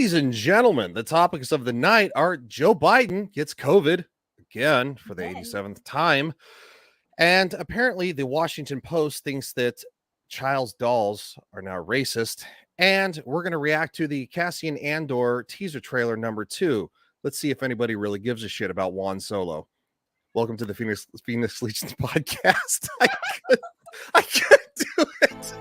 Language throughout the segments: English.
Ladies and gentlemen, the topics of the night are Joe Biden gets COVID again for the Again. 87th time. And apparently, the Washington Post thinks that child's dolls are now racist. And we're going to react to the Cassian Andor teaser trailer #2. Let's see if anybody really gives a shit about Juan Solo. Welcome to the Phoenix Legions podcast. I can't do it.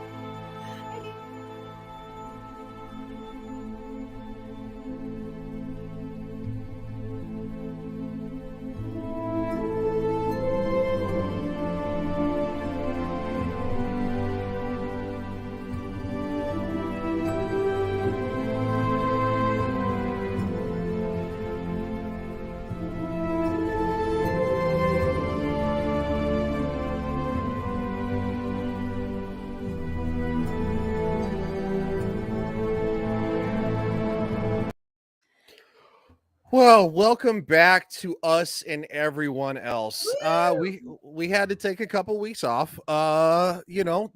Well, welcome back to us and everyone else. We had to take a couple weeks off.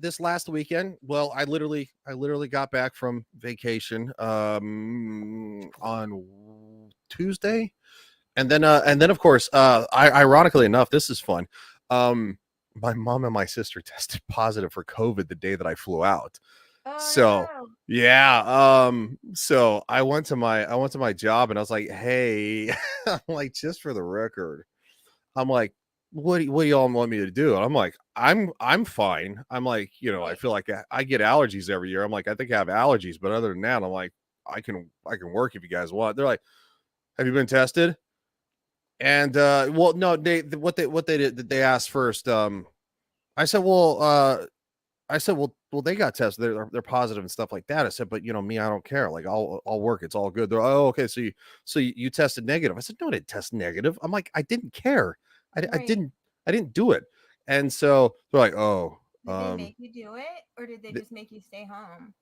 This last weekend. Well, I literally got back from vacation on Tuesday, and then of course, ironically enough, this is fun. My mom and my sister tested positive for COVID the day that I flew out. So no. yeah, so I went to my job and I was like, hey, I'm like, just for the record, I'm like, what do y'all want me to do? And I'm like, I'm fine. I'm like, I feel like I get allergies every year. I'm like, I think I have allergies, but other than that, I'm like, I can work if you guys want. They're like, have you been tested? And well, no, what they did, they asked first. I said, well, they got tested. They're positive and stuff like that. I said, but me, I don't care. Like, I'll work. It's all good. They're, oh, okay. So you tested negative. I said, no, I didn't test negative. I'm like, I didn't care. I Right. didn't do it. And so they're like, oh, Did they make you do it, or did they just make you stay home?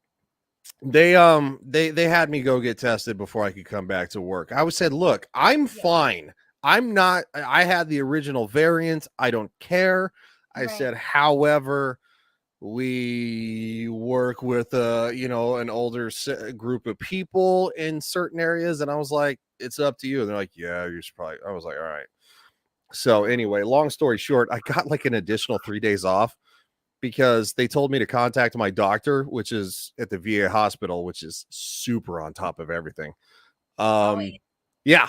they had me go get tested before I could come back to work. I was said, look, I'm fine. I'm not. I had the original variant. I don't care. I said, however, we work with an older group of people in certain areas, and I was like, it's up to you. And they're like, yeah, you should probably. I was like, all right. So anyway, long story short, I got like an additional 3 days off because they told me to contact my doctor, which is at the VA hospital, which is super on top of everything. Yeah.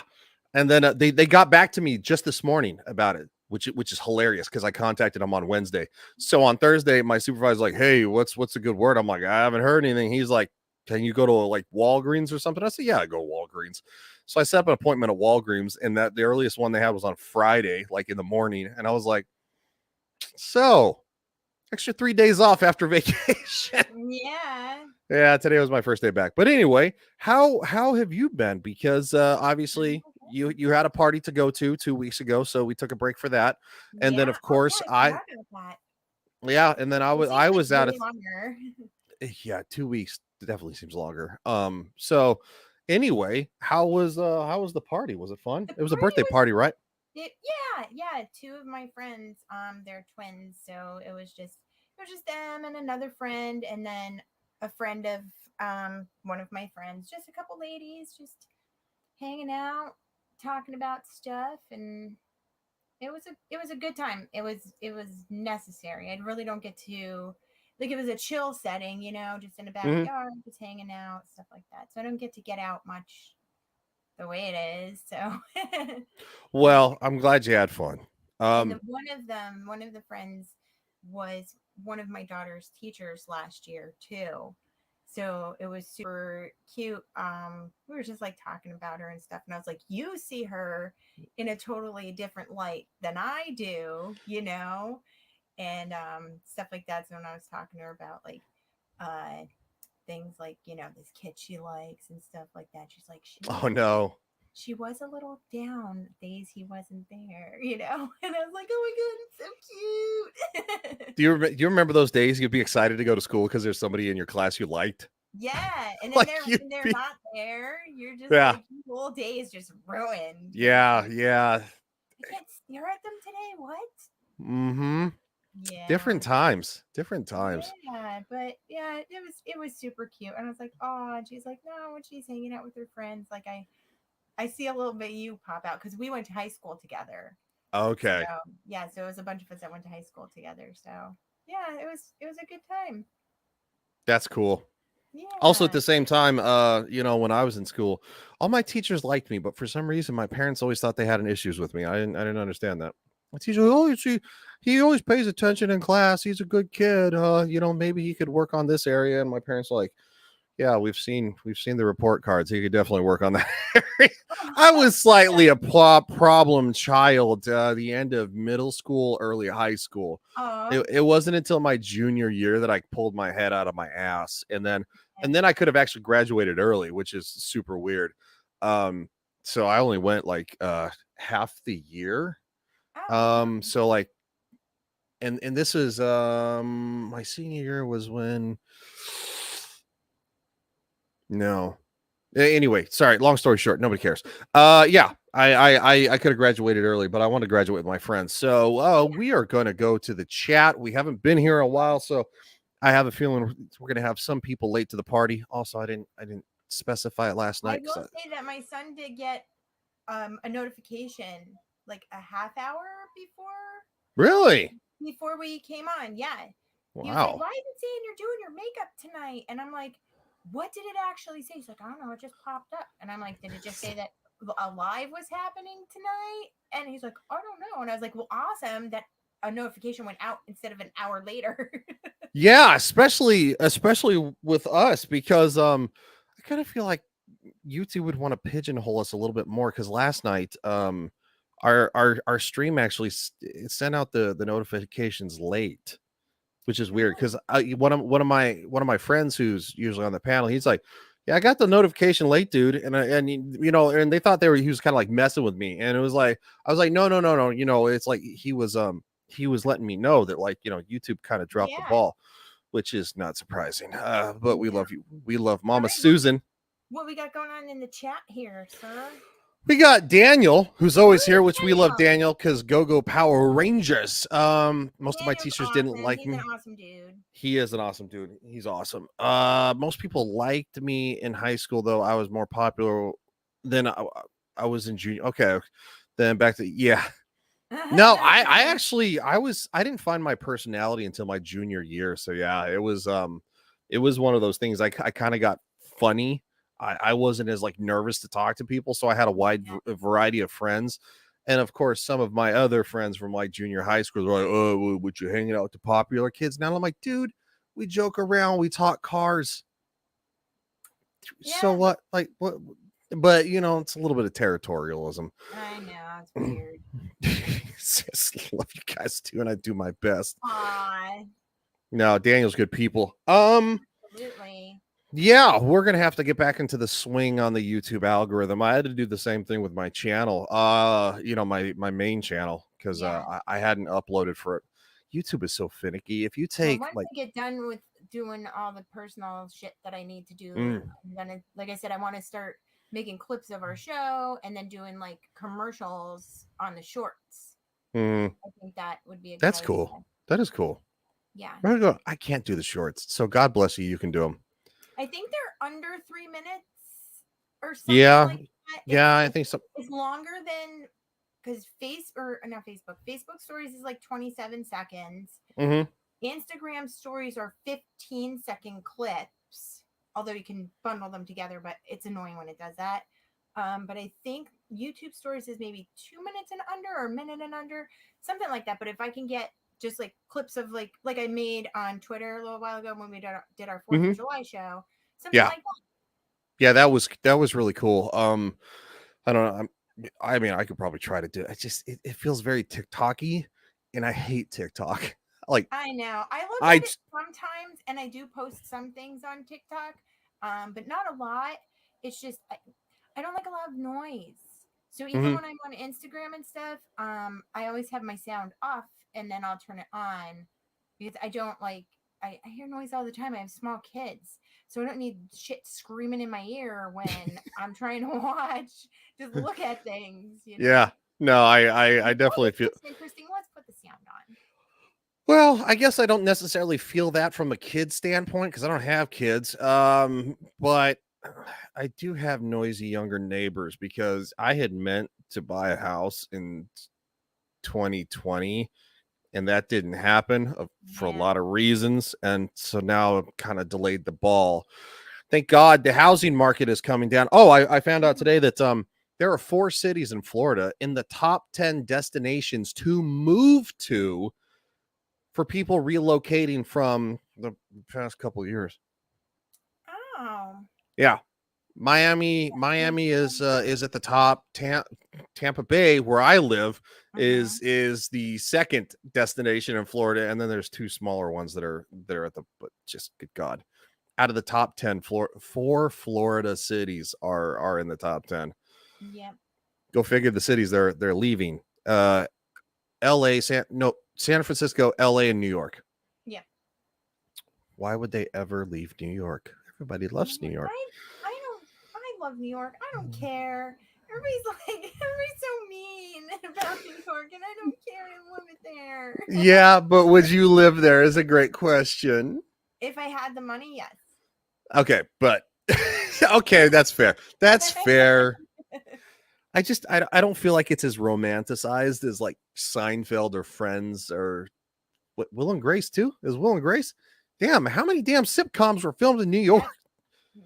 And then they got back to me just this morning about it, which is hilarious because I contacted them on Wednesday. So on Thursday, my supervisor's like, hey, what's a good word? I'm like, I haven't heard anything. He's like, can you go to like Walgreens or something? I said, yeah, I go to Walgreens. So I set up an appointment at Walgreens, and that the earliest one they had was on Friday, like in the morning. And I was like, so extra 3 days off after vacation. Yeah, today was my first day back. But anyway, how have you been? Because obviously you had a party to go to 2 weeks ago, so we took a break for that. And then of course and then I was out of longer. yeah, 2 weeks definitely seems longer. So anyway, how was the party? Was it fun? It was a birthday party, right? Yeah. 2 of my friends, they're twins, so it was just them and another friend, and then a friend of one of my friends, just a couple ladies, just hanging out, talking about stuff, and it was a good time. It was necessary. I really don't get to, like, it was a chill setting, just in a backyard, just hanging out, stuff like that. So I don't get to get out much the way it is. So well, I'm glad you had fun. and then one of the friends was one of my daughter's teachers last year too. So it was super cute. We were just like talking about her and stuff, and I was like, you see her in a totally different light than I do, and stuff like that. So when I was talking to her about like things like, this kid she likes and stuff like that, she's like, oh no. She was a little down days he wasn't there, and I was like, oh my god, it's so cute. Do you remember those days you'd be excited to go to school because there's somebody in your class you liked? Yeah, and then Like when they're not there, you're just Yeah. like, your whole day is just ruined. Yeah. I can't stare at them today. What? Mm-hmm. Yeah. Different times. Different times. Yeah, but yeah, it was super cute. And I was like, oh, and she's like, no, when she's hanging out with her friends, like I see a little bit of you pop out because we went to high school together. So Okay. yeah, so it was a bunch of us that went to high school together. So yeah, it was a good time. That's cool. Also, at Yeah. the same time, when I was in school, all my teachers liked me, but for some reason, my parents always thought they had an issues with me. I didn't understand that. My teacher, oh, you see, he always pays attention in class. He's a good kid. Maybe he could work on this area. And my parents are like, yeah, we've seen the report cards. He could definitely work on that area. I was slightly a problem child. The end of middle school, early high school. Oh, It wasn't until my junior year that I pulled my head out of my ass, and then I could have actually graduated early, which is super weird. So I only went like half the year. oh, So like, and this is my senior year was when no. Anyway, sorry. Long story short, nobody cares. Yeah, I could have graduated early, but I want to graduate with my friends. So we are going to go to the chat. We haven't been here a while, so I have a feeling we're going to have some people late to the party. Also, I didn't specify it last I night will because say that my son did get a notification like a half hour before really before we came on. Yeah. He was like, wow. why is it saying you're doing your makeup tonight? And I'm like, what did it actually say? He's like, I don't know. It just popped up. And I'm like, did it just say that a live was happening tonight? And he's like, I don't know. And I was like, well, awesome that a notification went out instead of an hour later. Yeah, especially with us because I kind of feel like YouTube would want to pigeonhole us a little bit more because last night our stream actually it sent out the notifications late, which is weird because one of my friends who's usually on the panel, he's like, yeah, I got the notification late, dude, and they thought he was kind of like messing with me, and it was like I was like, no, no, no, no, it's like he was letting me know that like YouTube kind of dropped the Yeah. ball, which is not surprising. But we Yeah. love you, we love All Mama right. Susan. What we got going on in the chat here, sir? We got Daniel, who's always here, which we love Daniel. Daniel because Go Power Rangers. Most of my Daniel's teachers didn't awesome. like He's an me. awesome dude. He is an awesome dude. He's awesome. Most people liked me in high school, though. I was more popular than I was in junior. Okay, then back to yeah. No, I actually I didn't find my personality until my junior year. So yeah, it was one of those things. I kind of got funny. I wasn't as like nervous to talk to people, so I had a wide variety of friends. And of course, some of my other friends from like junior high school were like, "Oh, would you hanging out with the popular kids?" Now I'm like, "Dude, we joke around, we talk cars. So Yeah, what? Like what?" But it's a little bit of territorialism. I know. It's weird. Love you guys too, and I do my best. Aw, No, Daniel's good people. absolutely. Yeah, we're gonna have to get back into the swing on the YouTube algorithm. I had to do the same thing with my channel. My main channel because Yeah. I hadn't uploaded for it. YouTube is so finicky. If you Well, take once like, I get done with doing all the personal shit that I need to do, mm, I'm gonna, like I said, I want to start making clips of our show and then doing like commercials on the shorts. mm, I think that would be a good that's idea. cool. That is cool. Yeah. I can't do the shorts, so God bless you. You can do them. I think they're under 3 minutes or something Yeah, like that. yeah, I think so. It's longer than because not Facebook. Facebook stories is like 27 seconds. Hmm. Instagram stories are 15-second clips, although you can bundle them together, but it's annoying when it does that. But I think YouTube stories is maybe 2 minutes and under or a minute and under, something like that. But if I can get just like clips of like I made on Twitter a little while ago when we did our 4th of July show, something Yeah, like that. yeah, that was really cool. I don't know. I mean, I could probably try to do it. It feels very TikTok-y, and I hate TikTok. Like I know. I look I at it sometimes and I do post some things on TikTok, but not a lot. It's just I don't like a lot of noise. So even mhm. when I'm on Instagram and stuff, I always have my sound off and then I'll turn it on because I don't like I hear noise all the time. I have small kids. So I don't need shit screaming in my ear when I'm trying to watch, just look at things, Yeah. No, I Like, oh, definitely this feel looks interesting. Let's put the sound on. Well, I guess I don't necessarily feel that from a kid standpoint because I don't have kids. But I do have noisy younger neighbors because I had meant to buy a house in 2020 and that didn't happen for a Yeah. lot of reasons. And so now I've kind of delayed the ball. Thank God the housing market is coming down. Oh, I found out today that there are 4 cities in Florida in the top 10 destinations to move to for people relocating from the past couple of years. Oh. Yeah. Miami is at the top. Tampa Bay, where I live, Mhm. is the second destination in Florida, and then there's 2 smaller ones that are at the, but just good God. Out of the top 10, 4 Florida cities are in the top 10. Yep. Go figure the cities they're leaving. LA, San Francisco, LA, and New York. Yep. Why would they ever leave New York? Everybody loves New York. I don't. I love New York. I don't care. Everybody's so mean about New York, and I don't care to live it there. Yeah, but would you live there is a great question. If I had the money, yes. Okay, but okay, that's fair. That's fair. I don't feel like it's as romanticized as like Seinfeld or Friends or what, Will and Grace too? Is Will and Grace? Damn, how many damn sitcoms were filmed in New York?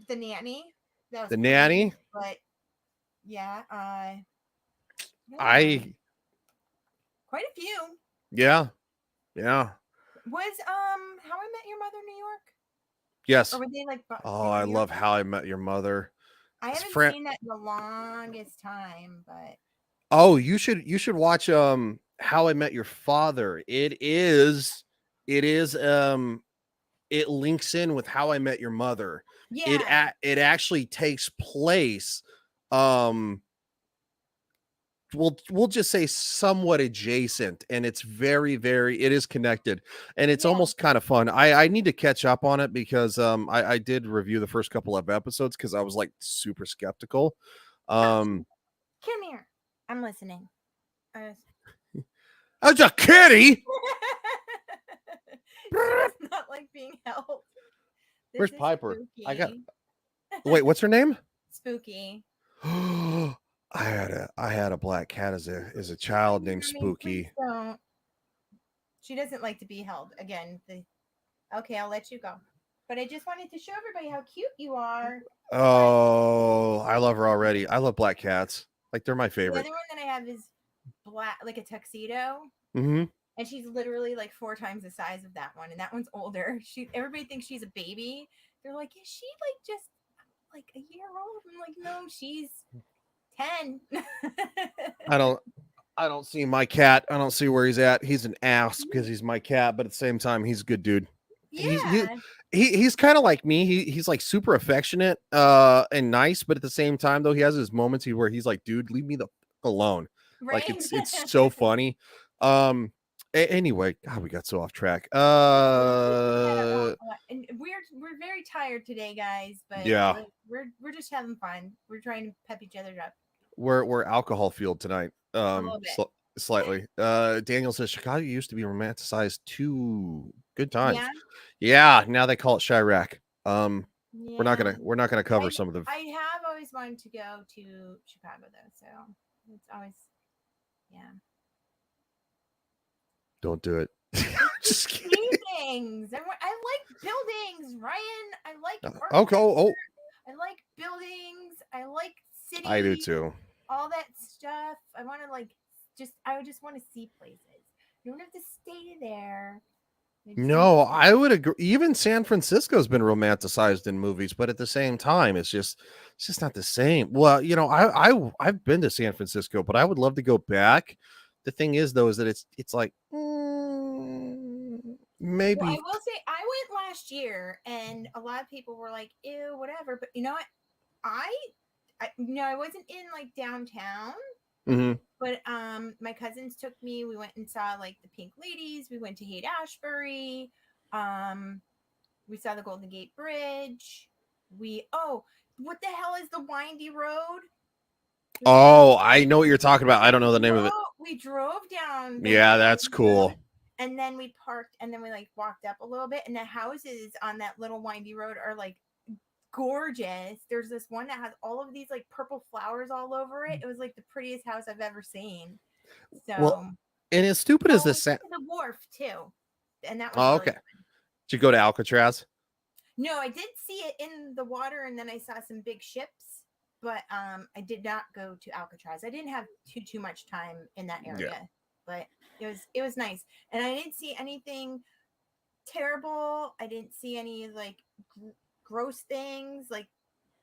The Nanny. That was The pretty, Nanny. but yeah, I quite a few. yeah. Was How I Met Your Mother New York? Yes. Or were they like? Oh, I love How I Met Your Mother. I haven't seen that in the longest time, but oh, you should watch How I Met Your Father. It links in with How I Met Your Mother. yeah, It actually takes place we'll just say somewhat adjacent, and it's very it is connected, and it's yeah. almost kind of fun. I need to catch up on it because I did review the first couple of episodes because I was like super skeptical. Come here. I'm listening. As a kitty. It's not like being helped. Where's Piper? Spooky. Wait, what's her name? Spooky. I had a black cat as a child named Spooky. She doesn't like to be held. Again, okay, I'll let you go. But I just wanted to show everybody how cute you are. Oh, I love her already. I love black cats. Like they're my favorite. The other one that I have is black, like a tuxedo. Mm-hmm. And she's literally like 4 times the size of that one, and that one's older. Everybody thinks she's a baby. They're like, is she like just like a year old? I'm like, no, she's 10. I don't see my cat. I don't see where he's at. He's an ass because he's my cat, but at the same time, he's a good dude. Yeah. He's kind of like me. He's like super affectionate and nice, but at the same time, though, he has his moments where he's like, dude, leave me the alone. Right? Like it's so funny. Anyway, God, we got so off track. And we're very tired today, guys, but yeah, we're just having fun. We're trying to pep each other up. We're alcohol fueled tonight. Slightly. Daniel says Chicago used to be romanticized too. Good times. Yeah, now they call it Chirac. We're not gonna cover some of the. I have always wanted to go to Chicago though, so it's always Don't do it. Just kidding. Things. I like buildings, Ryan. I like I like buildings. I like cities. I do too. All that stuff. I want to I just want to see places. You don't have to stay there. No, I would agree. Even San Francisco's been romanticized in movies, but at the same time, it's just not the same. Well, you know, I've been to San Francisco, but I would love to go back. The thing is, though, is that it's like maybe. Well, I will say I went last year, and a lot of people were like, "Ew, whatever." But you know what? I wasn't in like downtown. Mm-hmm. But my cousins took me. We went and saw like the Pink Ladies. We went to Haight Ashbury. We saw the Golden Gate Bridge. What the hell is the windy road? Oh, I know what you're talking about. I don't know the name of it. We drove down. Yeah, that's cool. And then we parked, and then we like walked up a little bit, and the houses on that little windy road are like gorgeous. There's this one that has all of these like purple flowers all over it. It was like the prettiest house I've ever seen. Well, So, and as stupid as we this went to the wharf too, and that was oh, really okay. Did you go to Alcatraz? no. I did see it in the water, and then I saw some big ships, but I did not go to Alcatraz. I didn't have too much time in that area, but it was nice, and I didn't see anything terrible. I didn't see any like gross things, like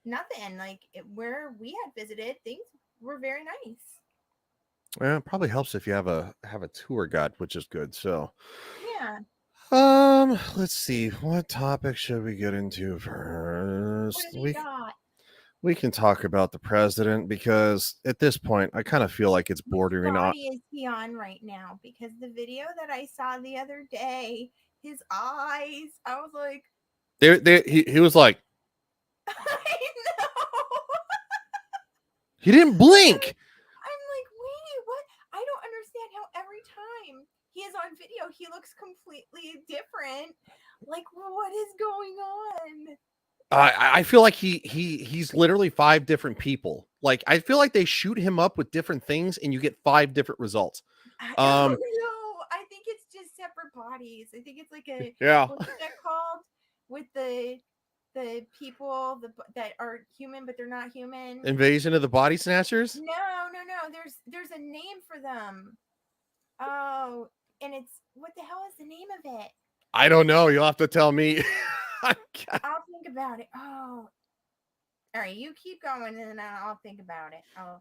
nothing. Like where we had visited, things were very nice. Well, it probably helps if you have a tour guide, which is good. So, Yeah. let's see. What topic should we get into What first? have you got? We can talk about the president because at this point, I kind of feel like it's Which bordering on. body is he on right now? Because the video that I saw the other day, his eyes, I was like, He was like, I know. he didn't blink. I'm like, wait, what? I don't understand how every time he is on video, he looks completely different. Like, what is going on? I feel like he's literally 5 different people. Like I feel like they shoot him up with different things, and you get 5 different results. I don't know. I think it's just separate bodies. I think it's like Yeah. What's that called? With the people that are human but they're not human. Invasion of the Body Snatchers? No. There's a name for them. Oh, and it's what the hell is the name of it? I don't know. You'll have to tell me. I'll think about it. Oh. All right, you keep going, and then I'll think about it.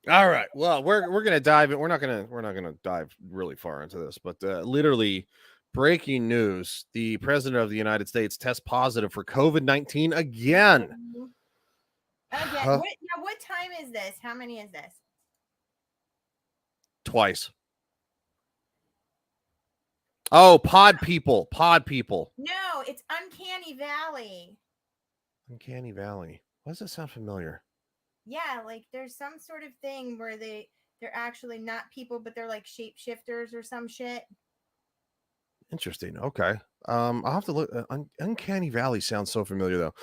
All right. Well, we're gonna dive in. We're not gonna dive really far into this, but literally, breaking news: the president of the United States tests positive for COVID-19 again. Again. What time is this? How many is this? Twice. Oh, pod people. No, it's Uncanny Valley. Uncanny Valley. Why does that sound familiar? Yeah, like there's some sort of thing where they're actually not people, but they're like shapeshifters or some shit. Interesting. Okay. I'll have to look. Uncanny Valley sounds so familiar though.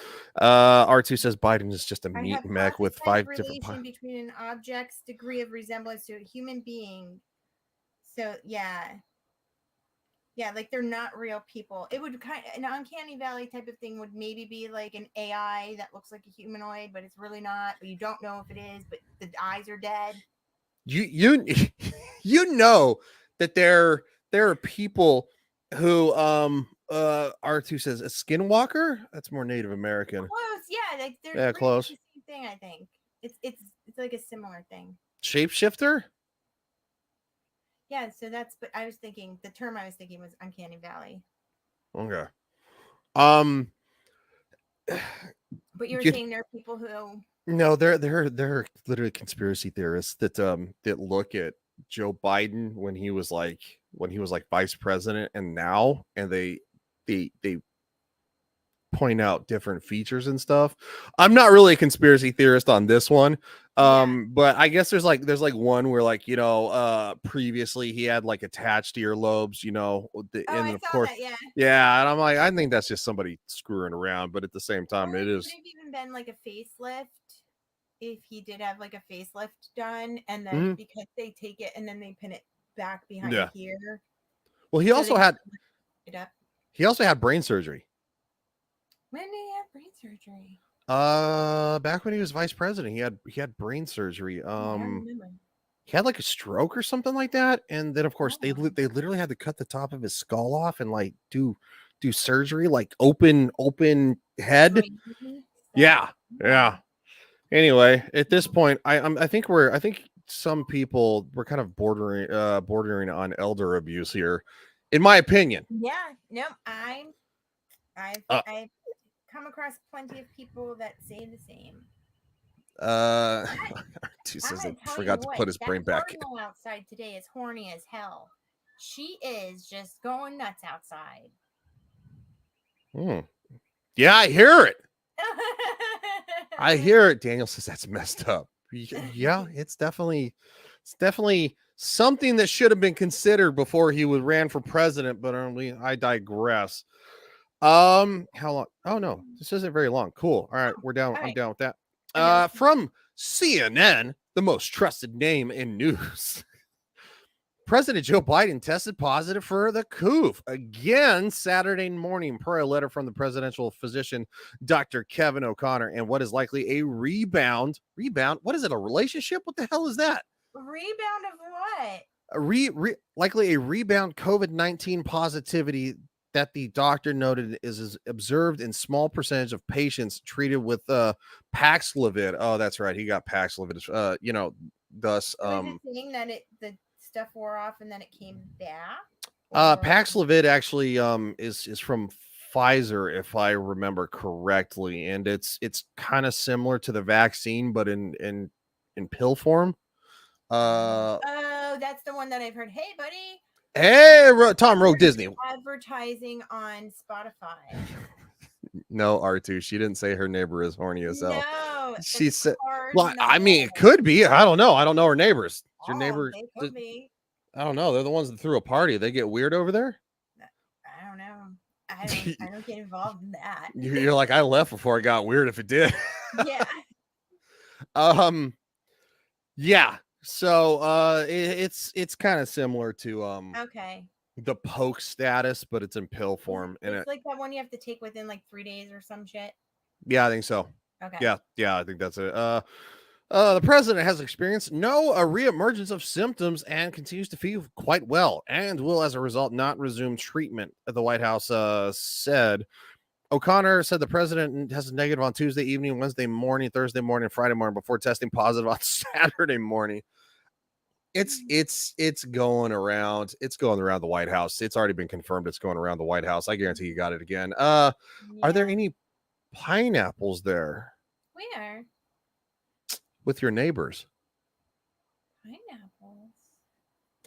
R2 says Biden is just a meat mech with 5 different relation between an object's degree of resemblance to a human being. So yeah, like they're not real people. It would an Uncanny Valley type of thing would maybe be like an AI that looks like a humanoid, but it's really not. But you don't know if it is, but the eyes are dead. You know that there are people who R2 says a skinwalker. That's more Native American. Close, yeah, like they're close. The same thing. I think it's like a similar thing. Shapeshifter. Yeah, so but I was thinking the term I was thinking was Uncanny Valley. Okay. But you were saying there are people who no, they're literally conspiracy theorists that look at Joe Biden when he was like vice president and now, and they point out different features and stuff. I'm not really a conspiracy theorist on this one. But I guess there's like one where like, previously he had like attached earlobes, and of course, yeah. And I'm like, I think that's just somebody screwing around, but at the same time, it is maybe even been like a facelift. If he did have like a facelift done, and then because they take it and then they pin it back behind here. Well, he also had brain surgery. When did he have brain surgery? Back when he was vice president, he had brain surgery. He had like a stroke or something like that, and then of course they literally had to cut the top of his skull off and like do surgery, like open head. Yeah. Anyway, at this point, I think some people were kind of bordering on elder abuse here, in my opinion. Yeah, no, I've come across plenty of people that say the same. Says I forgot to put his brain back. Outside today is horny as hell. She is just going nuts outside. Yeah, I hear it. I hear it. Daniel says that's messed up. Yeah, it's definitely something that should have been considered before he was ran for president, but only I digress. How long? Oh no, this isn't very long. Cool. All right, we're down. All I'm right. down with that. Okay. From CNN, the most trusted name in news. President Joe Biden tested positive for the COOF again Saturday morning per a letter from the presidential physician, Dr. Kevin O'Connor, and what is likely a rebound. Rebound? What is it? A relationship? What the hell is that? Rebound of what? Likely a rebound COVID-19 positivity that the doctor noted is observed in small percentage of patients treated with Paxlovid. Oh, that's right. He got Paxlovid. Thus Was it saying that the stuff wore off and then it came back? Paxlovid actually is from Pfizer, if I remember correctly, and it's kind of similar to the vaccine, but in pill form. Oh, that's the one that I've heard. Hey, buddy. Hey, Tom Rogue Disney. Advertising on Spotify. No, R2. She didn't say her neighbor is horny as hell. No, She said, well, I mean, it could be. I don't know. I don't know her neighbors. Your neighbor, they could be. I don't know. They're the ones that threw a party. They get weird over there. I don't know. I don't get involved in that. You're like, I left before it got weird. If it did. Yeah. Yeah. So it's kind of similar to Okay. the poke status, but it's in pill form. And It's like that one you have to take within like 3 days or some shit. Yeah, I think so. Okay. Yeah, I think that's it. The president has experienced no reemergence of symptoms and continues to feel quite well, and will, as a result, not resume treatment. The White House said. O'Connor said the president tested negative on Tuesday evening, Wednesday morning, Thursday morning, Friday morning before testing positive on Saturday morning. It's going around. It's going around the White House. It's already been confirmed. It's going around the White House. I guarantee you got it again. Are there any pineapples there? Where? With your neighbors. Pineapples.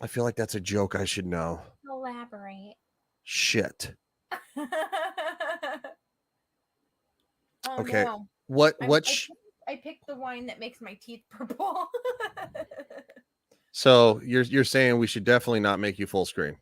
I feel like that's a joke I should know. Elaborate. Shit. Oh, okay. no. I picked the wine that makes my teeth purple. So you're saying we should definitely not make you full screen.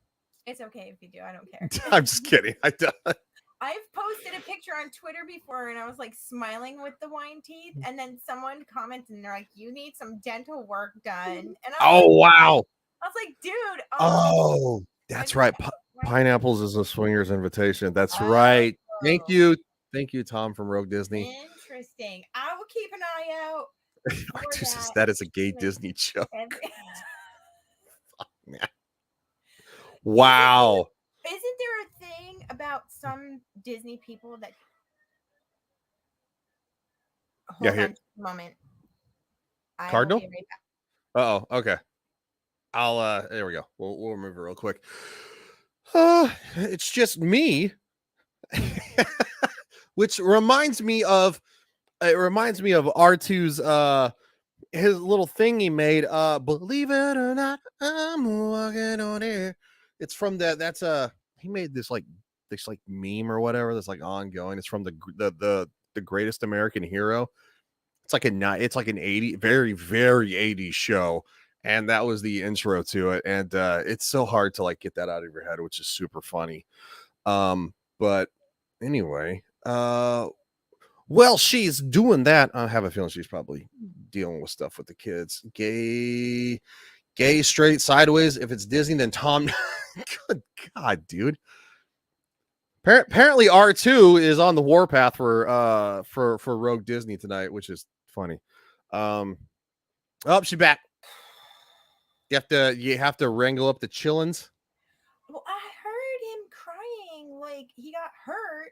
It's okay if you do. I don't care. I'm just kidding. I've posted a picture on Twitter before and I was like smiling with the wine teeth, and then someone commented and they're like, "You need some dental work done." And wow. I was like, "Dude, oh, that's right. Pineapples is a swinger's invitation. That's right. Thank you, Tom from Rogue Disney. Interesting. I will keep an eye out. That is a gay Disney joke. Wow. Isn't there a thing about some Disney people that? Hold on a moment. Cardinal? Right okay. I'll there we go. We'll remove it real quick. It's just me. Which reminds me of R2's his little thing he made. Believe it or not, I'm walking on air. It's from that's he made this meme or whatever that's like ongoing. It's from the Greatest American Hero. It's like an 80 very very 80s show, and that was the intro to it. And it's so hard to like get that out of your head, which is super funny. But anyway, well, she's doing that. I have a feeling she's probably dealing with stuff with the kids. Gay, straight, sideways. If it's Disney, then Tom. Good God, dude. Apparently, R2 is on the warpath for Rogue Disney tonight, which is funny. Oh, she's back. You have to wrangle up the chillins. Well, I heard him crying like he got hurt.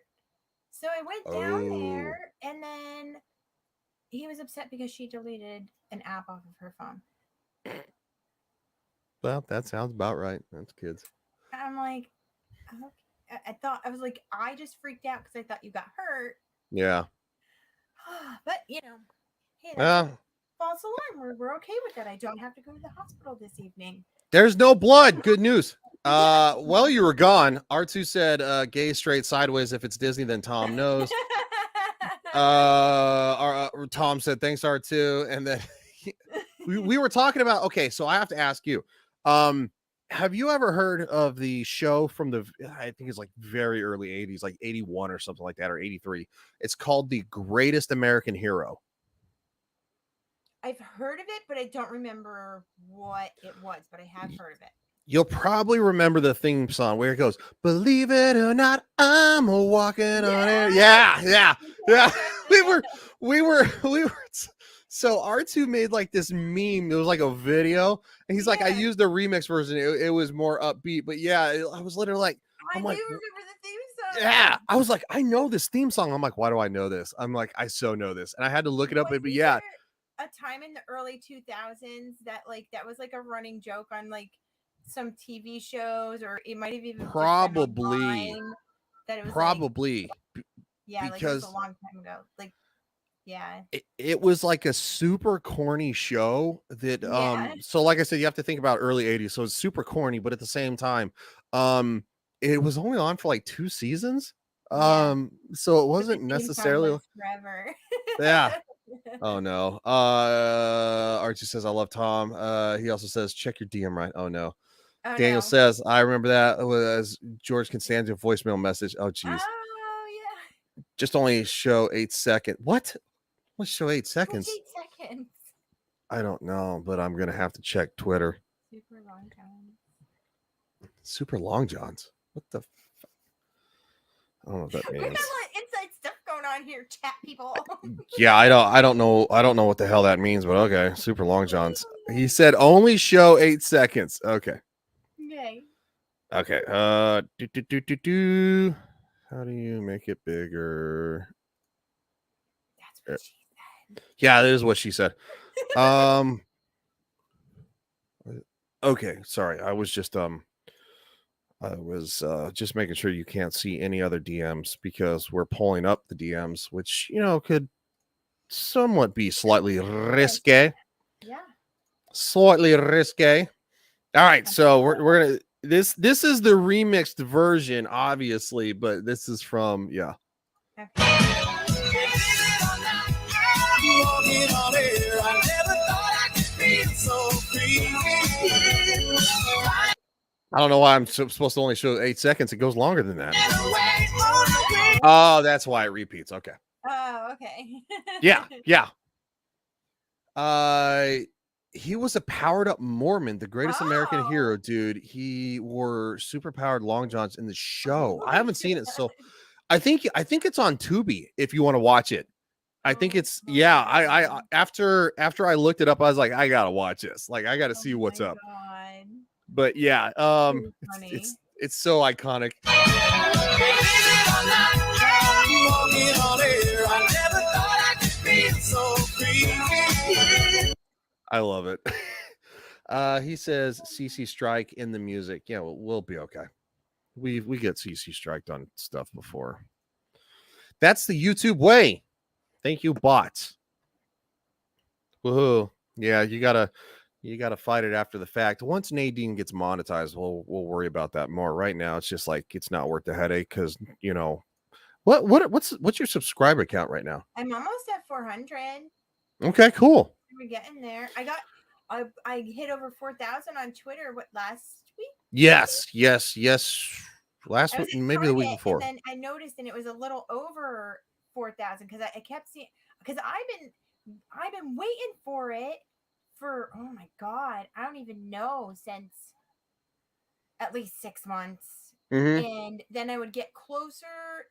So I went down there, and then he was upset because she deleted an app off of her phone. Well, that sounds about right. That's kids. I'm like, okay. I just freaked out because I thought you got hurt. Yeah. But, hey, false alarm. We're okay with that. I don't have to go to the hospital this evening. There's no blood. Good news. While you were gone, R2 said gay, straight, sideways. If it's Disney, then Tom knows. Tom said thanks, R2. And then we were talking about, okay, so I have to ask you, Have you ever heard of the show from I think it's like very early 80s, like 81 or something like that, or 83? It's called The Greatest American Hero. I've heard of it, but I don't remember what it was, but I have heard of it. You'll probably remember the theme song where it goes, "Believe it or not, I'm walking on air." Yeah. we were. So R2 made like this meme. It was like a video, and he's like, "I Yeah. used the remix version. It was more upbeat." But yeah, I was literally like, I I'm do like, remember the theme song. yeah. I was like, I know this theme song. I'm like, why do I know this? I'm like, I so know this, and I had to look it up. But Wasn't yeah, there a time in the early 2000s that that was like a running joke on like some TV shows, or it might have even just been probably, online, that it was like, probably yeah, like it was a because long time ago. Like, yeah. it was like a super corny show that Yeah. so like I said, you have to think about early 80s, so it's super corny, but at the same time, it was only on for like 2 seasons. Yeah. So it But the wasn't theme song necessarily, lives forever. yeah. Oh no. Archie says I love Tom. He also says check your DM, right? Oh no. Oh Daniel no. says I remember that was George Costanza voicemail message. Oh geez. Oh yeah. Just only show 8 seconds. What show 8 Which seconds? 8 seconds? I don't know, but I'm gonna have to check Twitter. Super long time. Super Long Johns. What the? I don't know what that We got a lot means. of inside stuff going on here, chat people. Yeah, I don't know what the hell that means, but okay. Super Long Johns. He said only show 8 seconds. Okay. Okay. Okay. How do you make it bigger? That's what she said. Yeah, that is what she said. Okay, sorry. I was just making sure you can't see any other DMs because we're pulling up the DMs, which could somewhat be slightly risque. Yeah. Slightly risque. All right, so we're gonna this is the remixed version, obviously, but this is from I don't know why I'm supposed to only show 8 seconds. It goes longer than that. Oh, that's why it repeats. Okay. Oh, okay. Yeah. He was a powered up Mormon, the greatest American hero, dude. He wore super powered long johns in the show. I haven't seen it, so I think it's on Tubi if you want to watch it. I think it's I after I looked it up, I was like, I gotta watch this. Like, I gotta see what's up. God. But yeah, it's so iconic. I love it. He says CC Strike in the music. Yeah, we'll be okay. We get CC Striked on stuff before. That's the YouTube way. Thank you, bots. Woohoo! Yeah, you gotta fight it after the fact. Once Nadine gets monetized, we'll worry about that more. Right now, it's just like it's not worth the headache because what's your subscriber count right now? I'm almost at 400. Okay, cool. We're getting there. I hit over 4,000 on Twitter. What, last week? Yes. Last week, maybe the week before. And then I noticed, and it was a little over 4,000 because I kept seeing, because I've been waiting for it for, oh my God, I don't even know, since at least 6 months. Mm-hmm. And then I would get closer,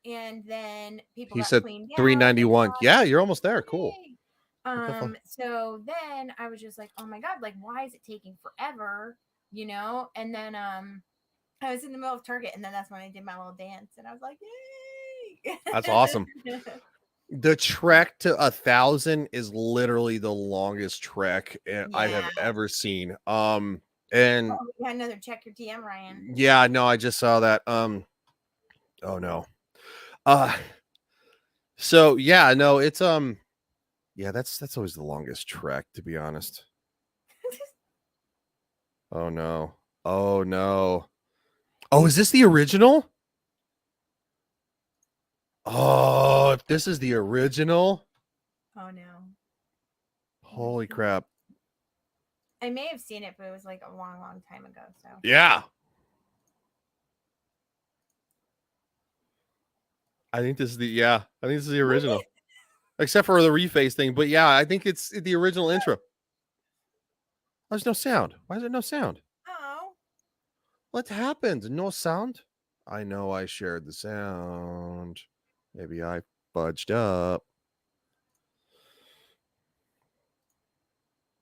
and then people He got said cleaned 391. Yeah, you're almost there. Cool. So then I was just like, oh my God, like, why is it taking forever? And then I was in the middle of Target, and then that's when I did my little dance, and I was like, yay! That's awesome. The trek to 1,000 is literally the longest trek I have ever seen. And we got another check your DM, Ryan. Yeah, no, I just saw that. Oh no. So yeah, no, it's yeah, that's always the longest trek, to be honest. Oh no. Oh, is this the original? Oh, if this is the original. Oh no. Holy crap. I may have seen it, but it was like a long, long time ago. So Yeah. I think this is the original. Except for the reface thing. But yeah, I think it's the original intro. There's no sound. Why is there no sound? oh, What happened? No sound? I know I shared the sound. Maybe I fudged up.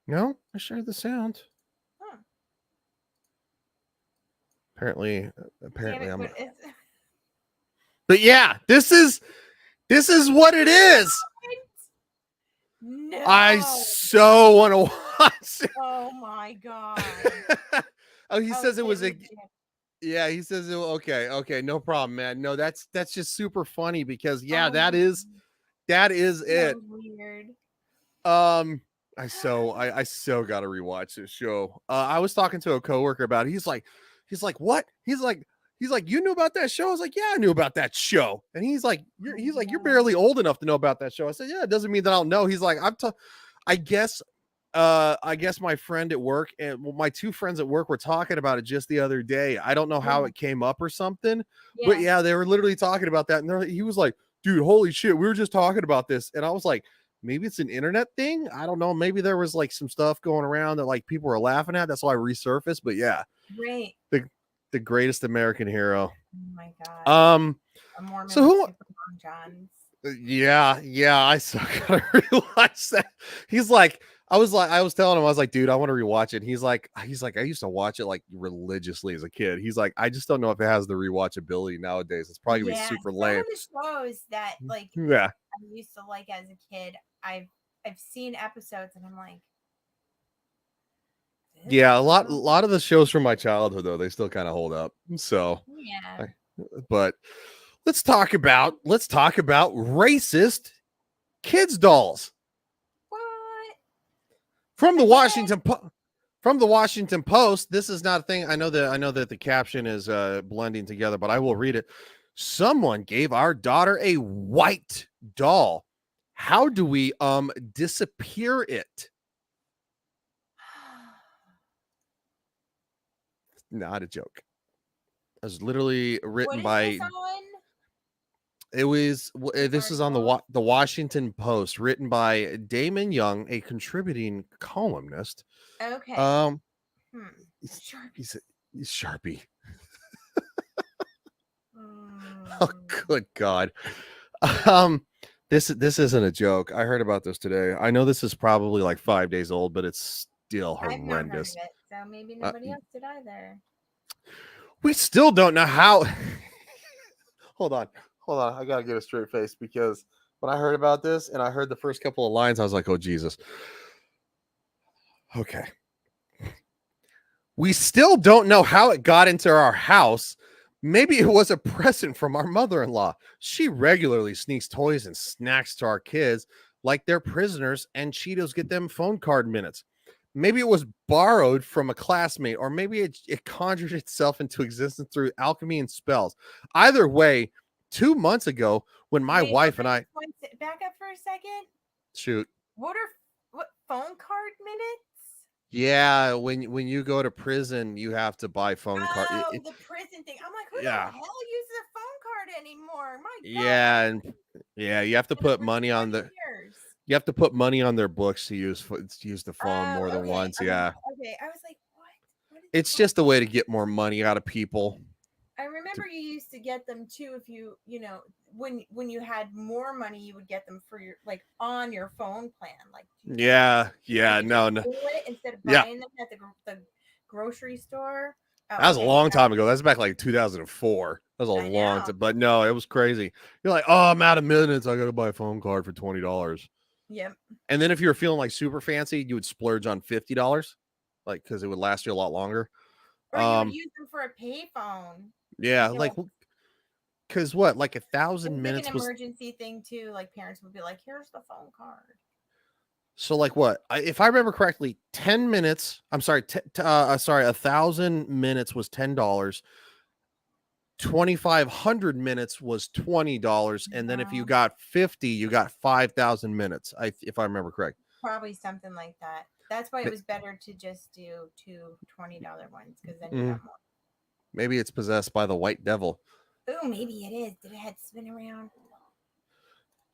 No, I shared the sound. huh. Apparently, Damn it! I'm. What is? But yeah, this is what it is. No. I so want to watch it. Oh my god. Oh, he says it was a. legit. Yeah, he says it. Okay, no problem, man. No, that's just super funny because Oh that my is it. so weird. I so got to rewatch this show. I was talking to a coworker about it. He's like, what? He's like, you knew about that show? I was like, yeah, I knew about that show. And he's like, you're barely old enough to know about that show. I said, yeah, it doesn't mean that I'll know. He's like, I guess my friend at work and my two friends at work were talking about it just the other day. I don't know how it came up or something, but yeah, they were literally talking about that. And he was like, dude, holy shit, we were just talking about this. And I was like, maybe it's an internet thing. I don't know. Maybe there was like some stuff going around that like people were laughing at. That's why I resurfaced. But yeah, Great. the greatest American hero. Oh my god. A Mormon so who? John's. Yeah, I so gotta rewatch that. He's like, I was telling him, I was like, dude, I want to rewatch it. He's like, I used to watch it like religiously as a kid. He's like, I just don't know if it has the rewatchability nowadays. It's probably gonna be super lame. Some of the shows that like yeah, I used to like as a kid, I've seen episodes and I'm like, yeah, a lot of the shows from my childhood though, they still kind of hold up. So yeah. But let's talk about racist kids dolls. What? From the Washington Post. This is not a thing. I know that the caption is blending together, but I will read it. Someone gave our daughter a white doll. How do we disappear it? Not a joke. It was literally written by. This is on the Washington Post, written by Damon Young, a contributing columnist. Okay. He's Sharpie. Oh, good God. This isn't a joke. I heard about this today. I know this is probably like 5 days old, but it's still horrendous. I've not heard of it, so maybe nobody else did either. We still don't know how. Hold on. I gotta get a straight face because when I heard about this and I heard the first couple of lines, I was like, oh, Jesus. Okay. We still don't know how it got into our house. Maybe it was a present from our mother-in-law. She regularly sneaks toys and snacks to our kids like they're prisoners, and Cheetos get them phone card minutes. Maybe it was borrowed from a classmate, or maybe it conjured itself into existence through alchemy and spells. Either way, 2 months ago, when my wife and I... Back up for a second. Shoot. What phone card minutes? Yeah, when you go to prison, you have to buy phone card. Oh, the prison thing. I'm like, who the hell uses a phone card anymore? My God. Yeah, and you have to put money on the. You have to put money on their books to use the phone more than once. Yeah. Okay, I was like, what it's just a way to get more money out of people. I remember you used to get them too if you know when you had more money you would get them for your like on your phone plan like no instead of buying them at the grocery store. That was a long time ago. That's back like 2004. That was a long time, but no, it was crazy. You're like, oh, I'm out of minutes. I gotta buy a phone card for $20. Yep. And then if you were feeling like super fancy, you would splurge on $50, like because it would last you a lot longer. Or you would use them for a payphone. Yeah, like because what, like 1,000 minutes was an emergency thing too. Like parents would be like, "Here's the phone card." So like what? If I remember correctly, 10 minutes. I'm sorry, 1,000 minutes was $10. 2,500 minutes was $20, and then if you got 50, you got 5,000 minutes. If I remember correct. Probably something like that. That's why it was better to just do two $20 ones because then you Mm, got more. maybe it's possessed by the white devil. Oh, maybe it is. Did it head spin around?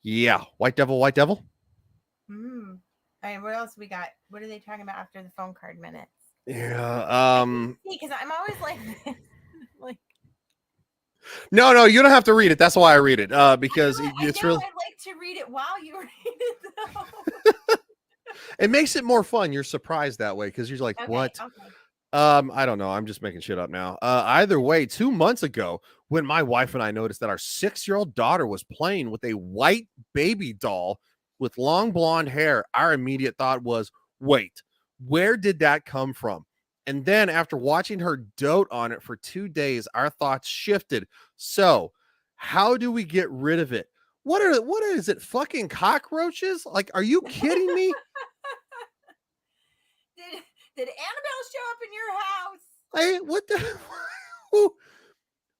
Yeah, white devil, white devil. Hmm. All right, what else we got? What are they talking about after the phone card minutes? Yeah. I can't see because I'm always like this. Like No, you don't have to read it. That's why I read it. Because I it's know real. I like to read it while you read it though. It makes it more fun. You're surprised that way because you're like, Okay, what? okay. I don't know. I'm just making shit up now. Either way, 2 months ago, when my wife and I noticed that our 6-year-old daughter was playing with a white baby doll with long blonde hair, our immediate thought was, wait, where did that come from? And then after watching her dote on it for 2 days, our thoughts shifted. So, how do we get rid of it? What is it? Fucking cockroaches? Like, are you kidding me? Did Annabelle show up in your house? Hey, what the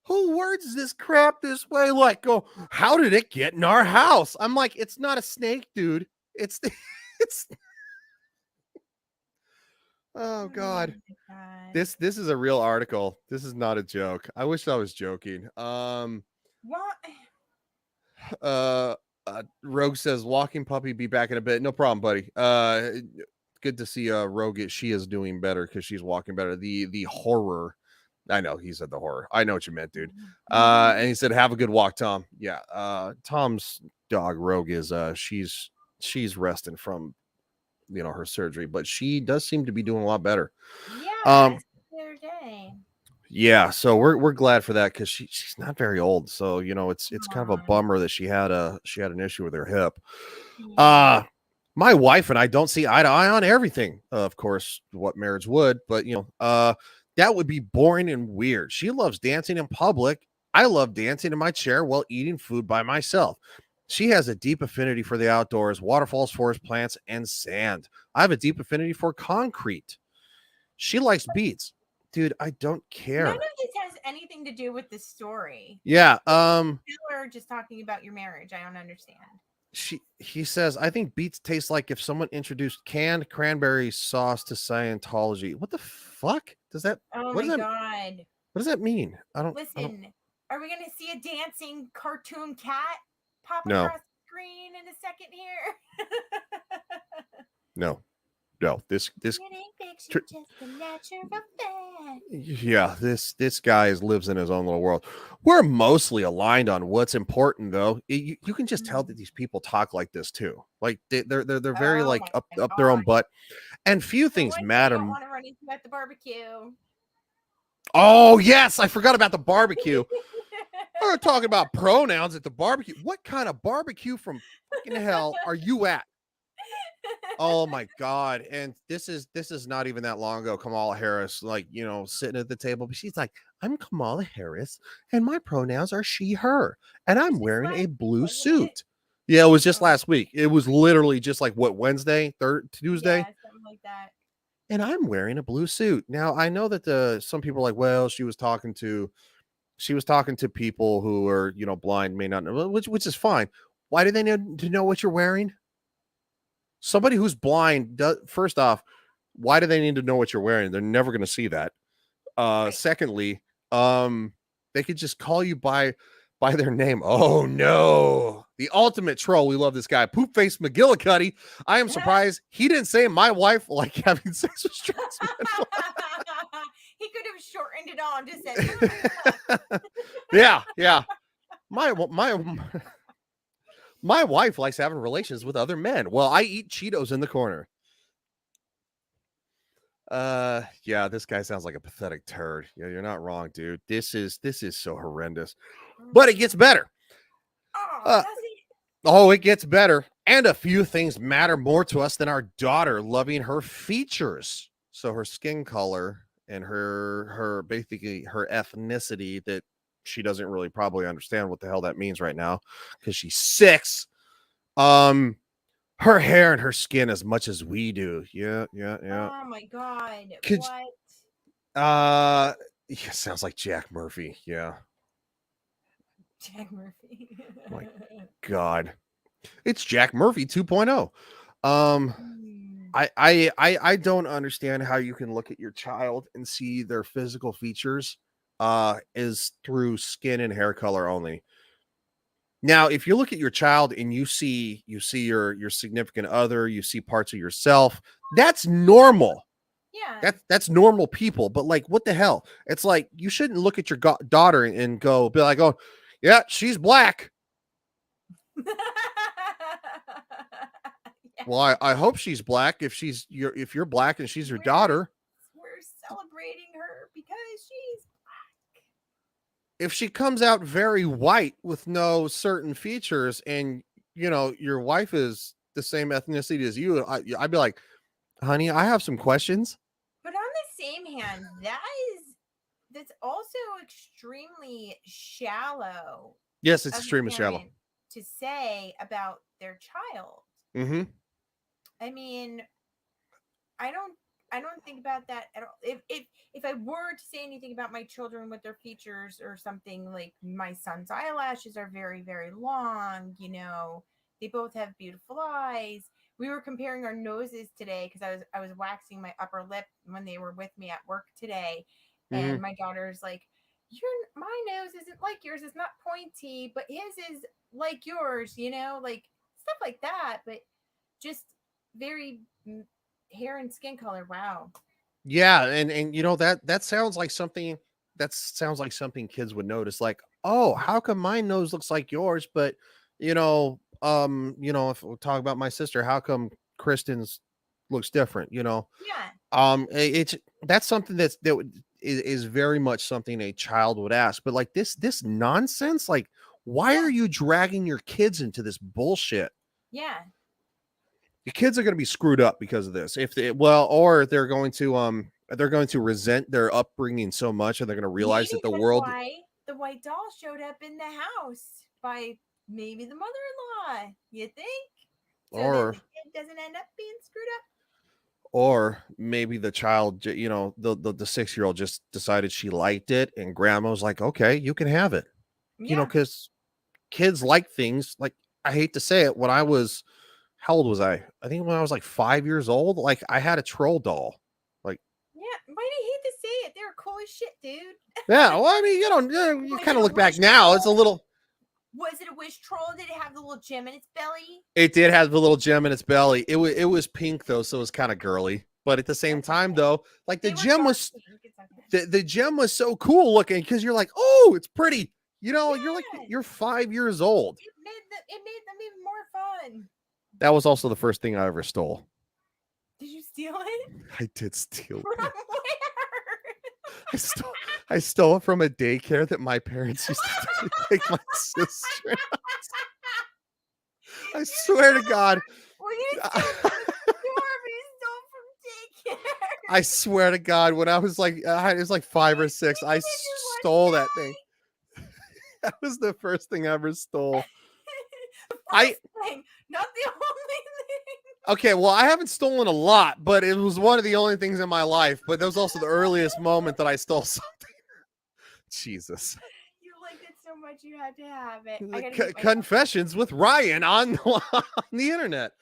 who words this crap this way? Like, go, how did it get in our house? I'm like, it's not a snake, dude. It's it's oh god. My God. This is a real article. This is not a joke. I wish I was joking. What? Uh, Rogue says walking puppy be back in a bit. No problem, buddy. Good to see Rogue. She is doing better because she's walking better. The horror. I know he said the horror. I know what you meant, dude. And he said, "Have a good walk, Tom." Yeah. Tom's dog Rogue is she's resting from her surgery, but she does seem to be doing a lot better. Yeah, the other day. Yeah, so we're glad for that because she's not very old. So it's kind of a Aw. bummer that she had an issue with her hip. Yeah. My wife and I don't see eye to eye on everything. Of course, what marriage would, but that would be boring and weird. She loves dancing in public. I love dancing in my chair while eating food by myself. She has a deep affinity for the outdoors, waterfalls, forest plants, and sand. I have a deep affinity for concrete. She likes beats. Dude, I don't None care. of this has anything to do with the story. Yeah, We're just talking about your marriage. I don't understand. he says, I think beets taste like if someone introduced canned cranberry sauce to Scientology. What the fuck does that? Oh What my does that? God. What does that mean? I don't. Listen, are we going to see a dancing cartoon cat pop No. across the screen in a second here? No. This It ain't fiction, just a natural fact. yeah, this guy lives in his own little world. We're mostly aligned on what's important, though. You can just tell that these people talk like this too. Like they're very Oh like my up their own God. butt, and few The things one you matter. don't want to run into at the barbecue. Oh yes, I forgot about the barbecue. We're talking about pronouns at the barbecue. What kind of barbecue from fucking hell are you at? Oh my god. And this is not even that long ago. Kamala Harris, like, sitting at the table, but she's like, I'm Kamala Harris, and my pronouns are she, her, and I'm wearing a blue suit. Yeah, it was just last week. It was literally just like what, Wednesday, Tuesday? Yeah, something like that. And I'm wearing a blue suit. Now I know that some people are like, well, she was talking to people who are, blind, may not know, which is fine. Why do they need to know what you're wearing? Somebody who's blind first off, why do they need to know what you're wearing? They're never going to see that. Right. Secondly, they could just call you by their name. Oh no, the ultimate troll. We love this guy, Poop Face McGillicuddy. I am surprised he didn't say my wife like having sex with trans men. He could have shortened it on to say, Yeah. My wife likes having relations with other men. Well, I eat Cheetos in the corner. Yeah, this guy sounds like a pathetic turd. Yeah, you're not wrong, dude. This is so horrendous. But it gets better. It gets better. And a few things matter more to us than our daughter loving her features. So her skin color and her basically her ethnicity that she doesn't really probably understand what the hell that means right now because she's 6. Her hair and her skin as much as we do. Yeah. oh my God. What? Yeah, sounds like Jack Murphy. Yeah. Jack Murphy. My God. It's Jack Murphy 2.0. I don't understand how you can look at your child and see their physical features is through skin and hair color only. Now, if you look at your child and you see your significant other, you see parts of yourself, that's normal. Yeah. That's normal people. But like, what the hell? It's like you shouldn't look at your daughter and go be like, oh, yeah, she's black. Yeah. Well, I hope she's black. If you're black and she's your daughter, We're celebrating her because she's if she comes out very white with no certain features, and your wife is the same ethnicity as you, I'd be like, honey, I have some questions. But on the same hand, that's also extremely shallow Yes, it's of a extremely shallow. parent to say about their child. Mm-hmm. I mean, I don't think about that at all. If I were to say anything about my children with their features or something, like my son's eyelashes are very, very long, they both have beautiful eyes. We were comparing our noses today because I was waxing my upper lip when they were with me at work today. Mm-hmm. And my daughter's like, my nose isn't like yours, it's not pointy, but his is like yours, like stuff like that. But just very hair and skin color. Wow. Yeah, and that sounds like something kids would notice. Like, oh, how come my nose looks like yours, but if we talk about my sister, how come Kristen's looks different? Yeah. It's that's something is very much something a child would ask. But like this nonsense, like, why Yeah. are you dragging your kids into this bullshit? Yeah. Your kids are going to be screwed up because of this. Or they're going to resent their upbringing so much, and they're going to realize that Maybe the that's world, why the white doll showed up in the house by maybe the mother-in-law. You think? So then or the kid doesn't end up being screwed up. or maybe the child, the 6-year-old just decided she liked it, and grandma was like, okay, you can have it. Yeah. Because kids like things, like, I hate to say it, when I was, how old was I think when I was like 5 years old, like, I had a troll doll. Like, Yeah. Why do you hate to say it? They were cool as shit, dude. yeah, well, I mean, you Was kind it of a look back wish now, it's a troll? little. Was it a wish troll? Did it have the little gem in its belly? It did have the little gem in its belly. It was pink though, so it was kind of girly. But at the same That's time, okay. though, like the They were gem dark was pink. It's okay. the gem was so cool looking because you're like, oh, it's pretty. Yeah. You're 5 years old. It made them even more fun. That was also the first thing I ever stole. Did you steal it? I did steal From it. where? I stole it from a daycare that my parents used to take my sister. I swear to God. Well, you didn't steal from the store, but you stole from daycare. I swear to God, when I was like, it was like 5 or 6, I You just want stole to that thing. That was the first thing I ever stole. The I first thing, not the only thing. Okay, well, I haven't stolen a lot, but it was one of the only things in my life. But that was also the earliest moment that I stole something. Jesus. You liked it so much, you had to have it. I gotta get my Confessions with Ryan on the internet.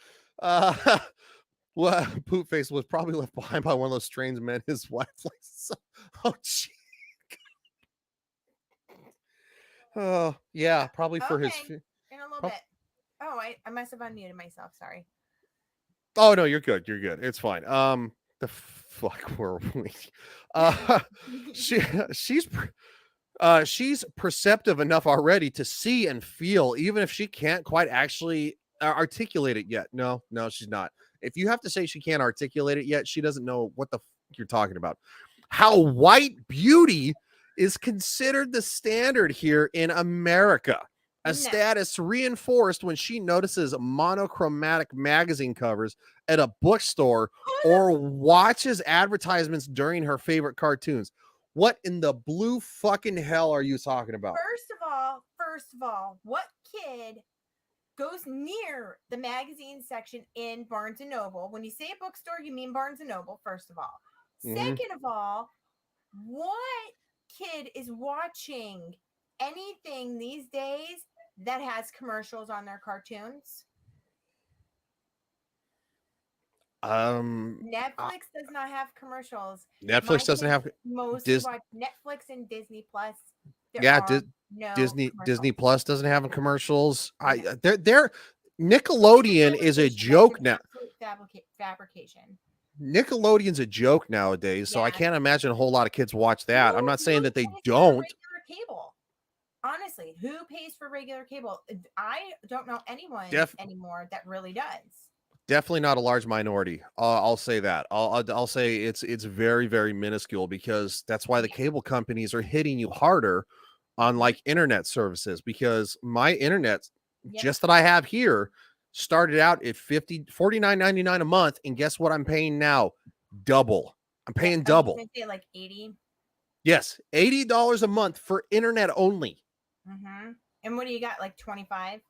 Well, Poopface was probably left behind by one of those strange men. His wife, like, oh, gee. Oh, yeah, probably for his. Okay, in a little bit. Oh, I must have unmuted myself. Sorry. Oh no, you're good. You're good. It's fine. The fuck were we? She she's perceptive enough already to see and feel, even if she can't quite actually articulate it yet. No, she's not. If you have to say she can't articulate it yet, she doesn't know what the fuck you're talking about. How white beauty is considered the standard here in America. A status reinforced when she notices monochromatic magazine covers at a bookstore or watches advertisements during her favorite cartoons. What in the blue fucking hell are you talking about? First of all, what kid goes near the magazine section in Barnes and Noble? When you say a bookstore, you mean Barnes and Noble, first of all. Second of all, what kid is watching anything these days that has commercials on their cartoons? uh, Netflix does not have commercials. My Netflix doesn't kids have mostly Dis. watch Netflix and Disney Plus. There Yeah, are no Disney commercials. Plus doesn't have commercials. No. They're It's a Nickelodeon is a fabrication. That's an joke now. absolute fabrication. Nickelodeon's a joke nowadays, so I Yeah. can't imagine a whole lot of kids watch that. I'm not saying Who that they pays for don't. regular cable? Honestly, who pays for regular cable? I don't know anyone Def anymore that really does. Definitely not a large minority. I'll say that. I'll say it's very very minuscule because that's why the Yeah. cable companies are hitting you harder on Mhm. like internet services because my internet Yep. just that I have here started out at 49.99 a month, and guess what I'm paying now? Double. I'm Yeah. paying I was double. gonna say like 80. Yes, $80 a month for internet only. Mm-hmm. And what do you got? Like 25?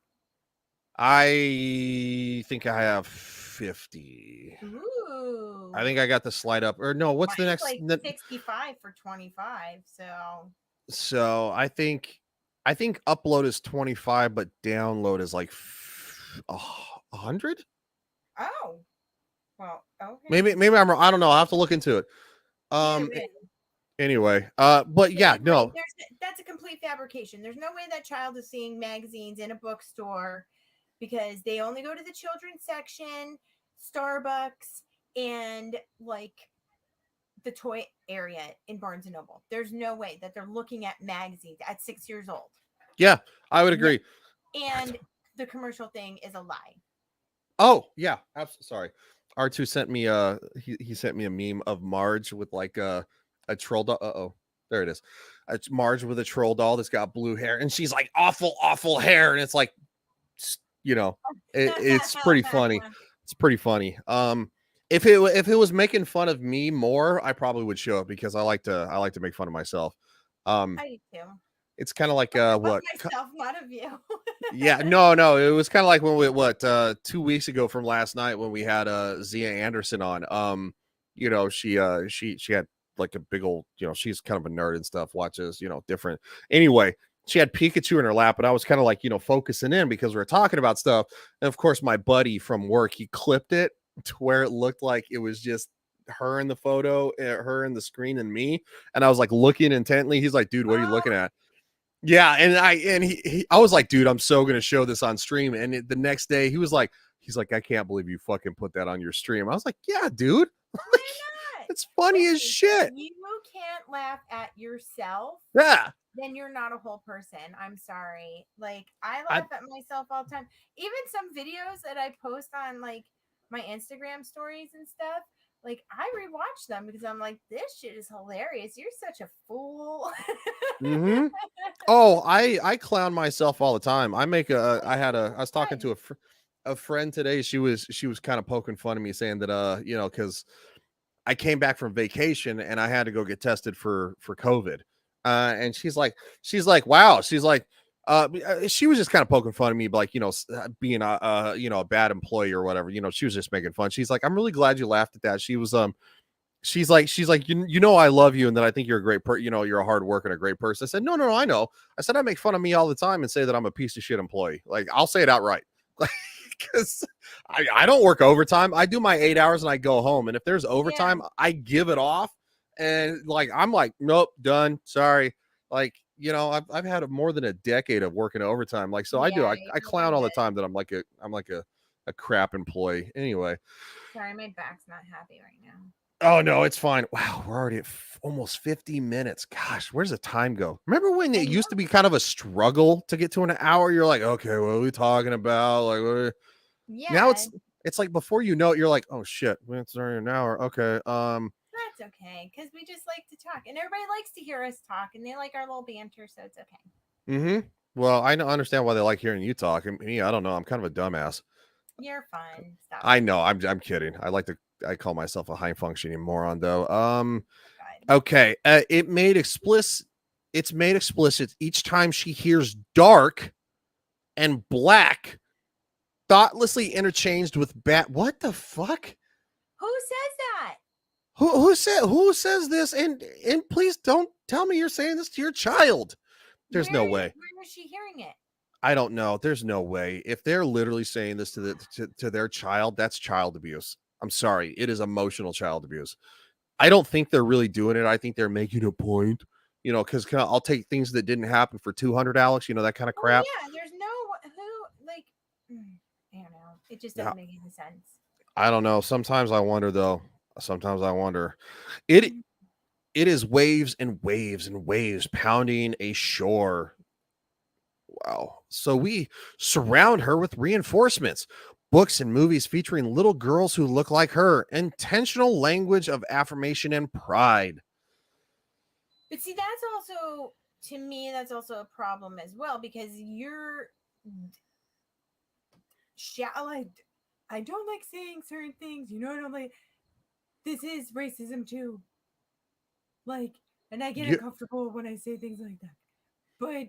I think I have 50. Ooh. I think I got the slide up. Or no, what's the Mine's next? like 65 for 25. So I think upload is 25, but download is like 100. Oh, well, okay. Maybe I'm wrong. I don't know. I'll have to look into it. Either Um. way. Anyway. But yeah, Either way, no. that's a complete fabrication. There's no way that child is seeing magazines in a bookstore because they only go to the children's section, Starbucks, and like the toy area in Barnes and Noble. There's no way that they're looking at magazines at 6 years old. Yeah, I would No. agree. And the commercial thing is a lie. Oh yeah. Sorry. R2 sent me he sent me a meme of Marge with like a troll doll. Uh-oh. There it is. It's Marge with a troll doll that's got blue hair, and she's like awful hair, and it's like, you know, it's pretty funny. It's pretty funny. If it was making fun of me more, I probably would show it because I like to make fun of myself. I do too. It's kind of like Of what myself, not of you. yeah, no, it was kind of like when we 2 weeks ago from last night when we had Zia Anderson on. You know, she had like a big old, you know, she's kind of a nerd and stuff, watches, you know, different. Anyway, she had Pikachu in her lap, and I was kind of like, you know, focusing in because we were talking about stuff. And of course, my buddy from work, he clipped it to where it looked like it was just her in the photo, her in the screen, and me. And I was like looking intently. He's like, dude, what are you looking at? Yeah, and I was like, dude, I'm so gonna show this on stream. And the next day, he's like, I can't believe you fucking put that on your stream. I was like, yeah, dude, Why not? it's funny as shit. If you can't laugh at yourself, Yeah, then you're not a whole person. I'm sorry. Like I laugh at myself all the time. Even some videos that I post on like my Instagram stories and stuff. Like I rewatch them because I'm like, this shit is hilarious. You're such a fool. mm-hmm. Oh, I clown myself all the time. I was talking to a friend today. She was kind of poking fun of me, saying that you know, because I came back from vacation and I had to go get tested for COVID. And she's like, wow. She's like, she was just kind of poking fun of me, like, you know, being a you know, a bad employee or whatever. You know, she was just making fun. She's like, I'm really glad you laughed at that. She's like, you know, I love you and that I think you're a great you know, you're a hard worker and a great person. I said, no, I know. I said, I make fun of me all the time and say that I'm a piece of shit employee. Like, I'll say it outright. Like, because I don't work overtime. I do my 8 hours and I go home. And if there's overtime, I give it off. And like, I'm like, nope, done. Sorry. Like, you know, I've had more than a decade of working overtime. Like, so I do. I clown all the time that I'm like a crap employee. Anyway. Sorry, my back's not happy right now. Oh no, it's fine. Wow, we're already at almost 50 minutes. Gosh, where's the time go? Remember when it used to be kind of a struggle to get to an hour? You're like, okay, what are we talking about? Like, yeah. Now it's like before you know it, you're like, oh shit, it's already an hour. Okay. That's okay because we just like to talk, and everybody likes to hear us talk, and they like our little banter, so it's okay. Mm-hmm. Well, I understand why they like hearing you talk. Me, I don't know. I'm kind of a dumbass. You're fun. Stop. I know. I'm kidding. I call myself a high functioning moron though. Okay. It's made explicit each time she hears dark and black thoughtlessly interchanged with bat. What the fuck? Who says that? Who says this? And please don't tell me you're saying this to your child. There's no way. Where is she hearing it? I don't know. There's no way. If they're literally saying this to their child, that's child abuse. I'm sorry, it is emotional child abuse. I don't think they're really doing it. I think they're making a point, because I'll take things that didn't happen for 200, Alex, that kind of Oh crap. yeah, there's no who like I don't know. It just Yeah, doesn't make any sense. I don't know. Sometimes I wonder though. Sometimes I wonder. It Mm. it is waves and waves and waves pounding a shore. Wow. So we surround her with reinforcements, books and movies featuring little girls who look like her, intentional language of affirmation and pride. But see, that's also to me that's also a problem as well because you're like I don't like saying certain things. I don't like this is racism too. Like, and I get You, uncomfortable when I say things like that. But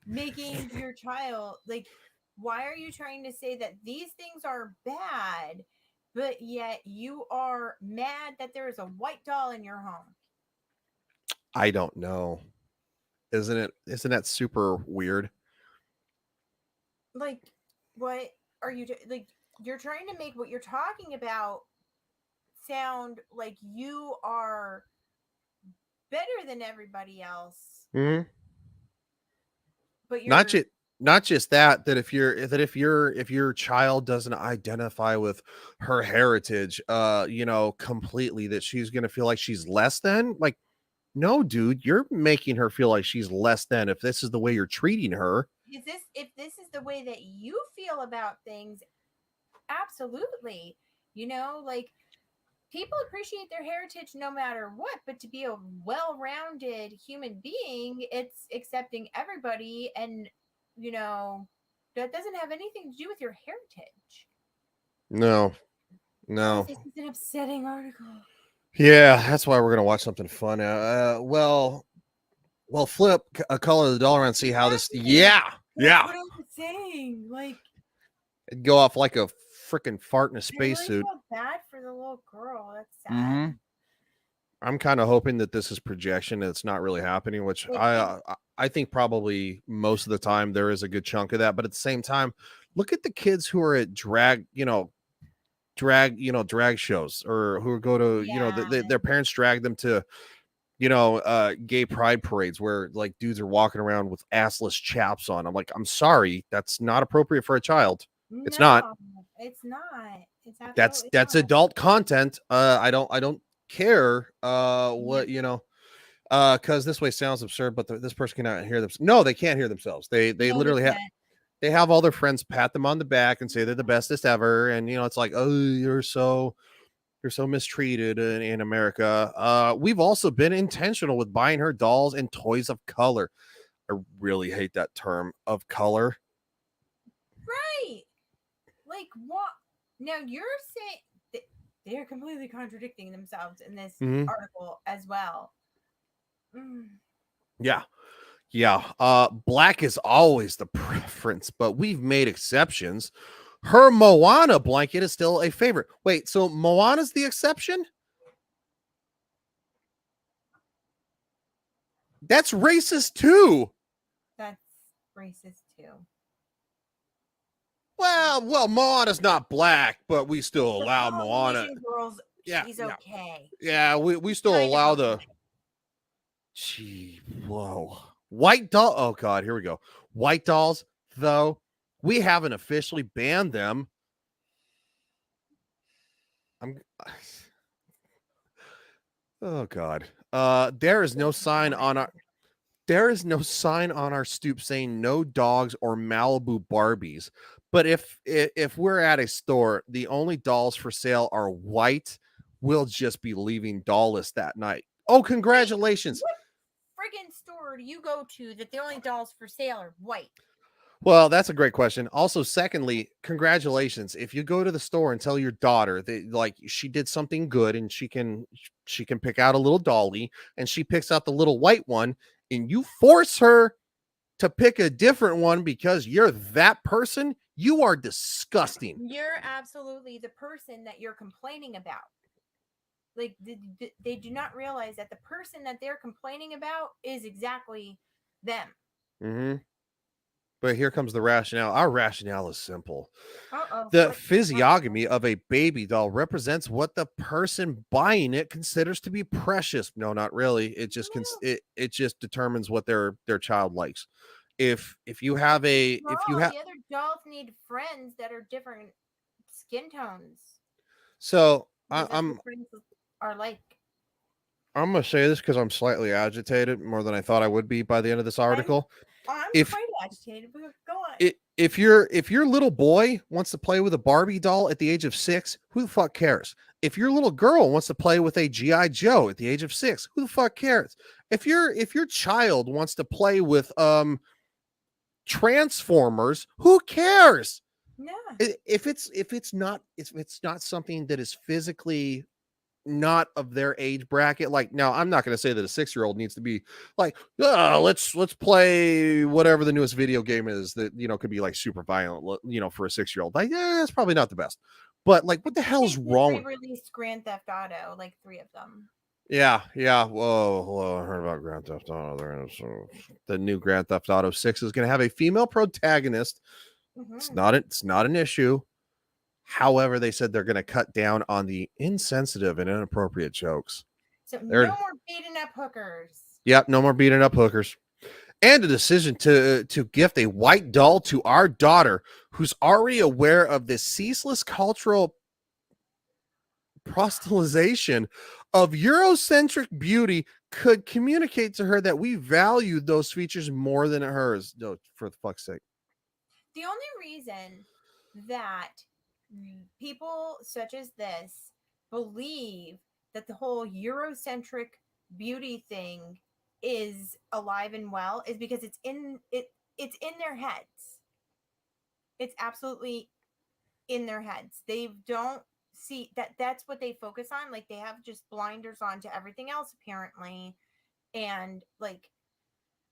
making your child like why are you trying to say that these things are bad but yet you are mad that there is a white doll in your home? I don't know. Isn't that super weird? Like what are you like you're trying to make what you're talking about sound like you are better than everybody else Mhm. but Not you're just not just that if your child doesn't identify with her heritage completely, that she's going to feel like she's less than. Like, no, dude, you're making her feel like she's less than if this is the way you're treating her. is this if this is the way that you feel about things, absolutely. Like people appreciate their heritage no matter what, but to be a well-rounded human being, it's accepting everybody and you know that doesn't have anything to do with your heritage. No, Oh, no. this is an upsetting article. Yeah, that's why we're gonna watch something fun. Flip a color of the dollar and see how this. Exactly. Yeah, That's yeah. what I was saying. Like, It'd go off like a freaking fart in a I really spacesuit. felt bad for the little girl. That's sad. Mm-hmm. I'm kind of hoping that this is projection and it's not really happening, which It, I think probably most of the time there is a good chunk of that. But at the same time, look at the kids who are at drag shows, or who go to yeah. their parents drag them to gay pride parades where like dudes are walking around with assless chaps on. I'm like, I'm sorry, that's not appropriate for a child. It's not. No, it's not. It's That's absolutely that's not. adult content. I don't care Yep. what because this way sounds absurd, but this person cannot hear them. No, they can't hear themselves. They No, they literally have can't. they have all their friends pat them on the back and say they're the bestest ever, and it's like, oh, you're so mistreated in America. We've also been intentional with buying her dolls and toys of color. I really hate that term, of color. Right. Like what? Now you're saying they're completely contradicting themselves in this Mhm. article as well. Mm. Yeah. Yeah. Black is always the preference, but we've made exceptions. Her Moana blanket is still a favorite. Wait, so Moana's the exception? That's racist too. That's racist too. Well, Moana's not black, but we still For allow Moana. Polynesian girls, Yeah, she's yeah, okay. yeah. We She's still kind of allow the. okay. Gee, whoa. White doll. Oh God, here we go. White dolls, though, we haven't officially banned them. I'm. Oh God. There is no sign on our. There is no sign on our stoop saying no dogs or Malibu Barbies. But if we're at a store, the only dolls for sale are white. We'll just be leaving dollless that night. Oh, Wait, congratulations. what friggin' store do you go to that the only dolls for sale are white? Well, that's a great question. Also, secondly, congratulations. If you go to the store and tell your daughter that like she did something good and she can pick out a little dolly and she picks out the little white one and you force her to pick a different one because you're that person, you are disgusting. You're absolutely the person that you're complaining about. Like they do not realize that the person that they're complaining about is exactly them. Mm-hmm. But here comes the rationale. Our rationale is simple. Uh-oh. The What? physiognomy of a baby doll represents what the person buying it considers to be precious. No, not really. It just No, it just determines what their child likes. If you have a no, if you have the other dolls need friends that are different skin tones so because that's I'm what friends are like. I'm gonna say this because I'm slightly agitated more than I thought I would be by the end of this I'm article. I'm If quite agitated, but go on. if your little boy wants to play with a Barbie doll at the age of 6, who the fuck cares? If your little girl wants to play with a GI Joe at the age of 6, who the fuck cares? If your child wants to play with Transformers, who cares? Yeah. If it's not something that is physically not of their age bracket. Like, now I'm not going to say that a 6-year-old needs to be like, let's play whatever the newest video game is that, could be like super violent, for a 6-year-old. Like, yeah, it's probably not the best. But like, what the hell is They wrong? released Grand Theft Auto, like 3 of them. Yeah. Whoa. I heard about Grand Theft Auto. The new Grand Theft Auto 6 is going to have a female protagonist. It's not an issue. However, they said they're going to cut down on the insensitive and inappropriate jokes. So no more beating up hookers. Yep, no more beating up hookers. And a decision to gift a white doll to our daughter, who's already aware of the ceaseless cultural proselytization of Eurocentric beauty, could communicate to her that we value those features more than hers. No, for the fuck's sake. The only reason that people such as this believe that the whole Eurocentric beauty thing is alive and well is because it's in their heads. It's absolutely in their heads. They don't see that's what they focus on. Like, they have just blinders on to everything else apparently. And like,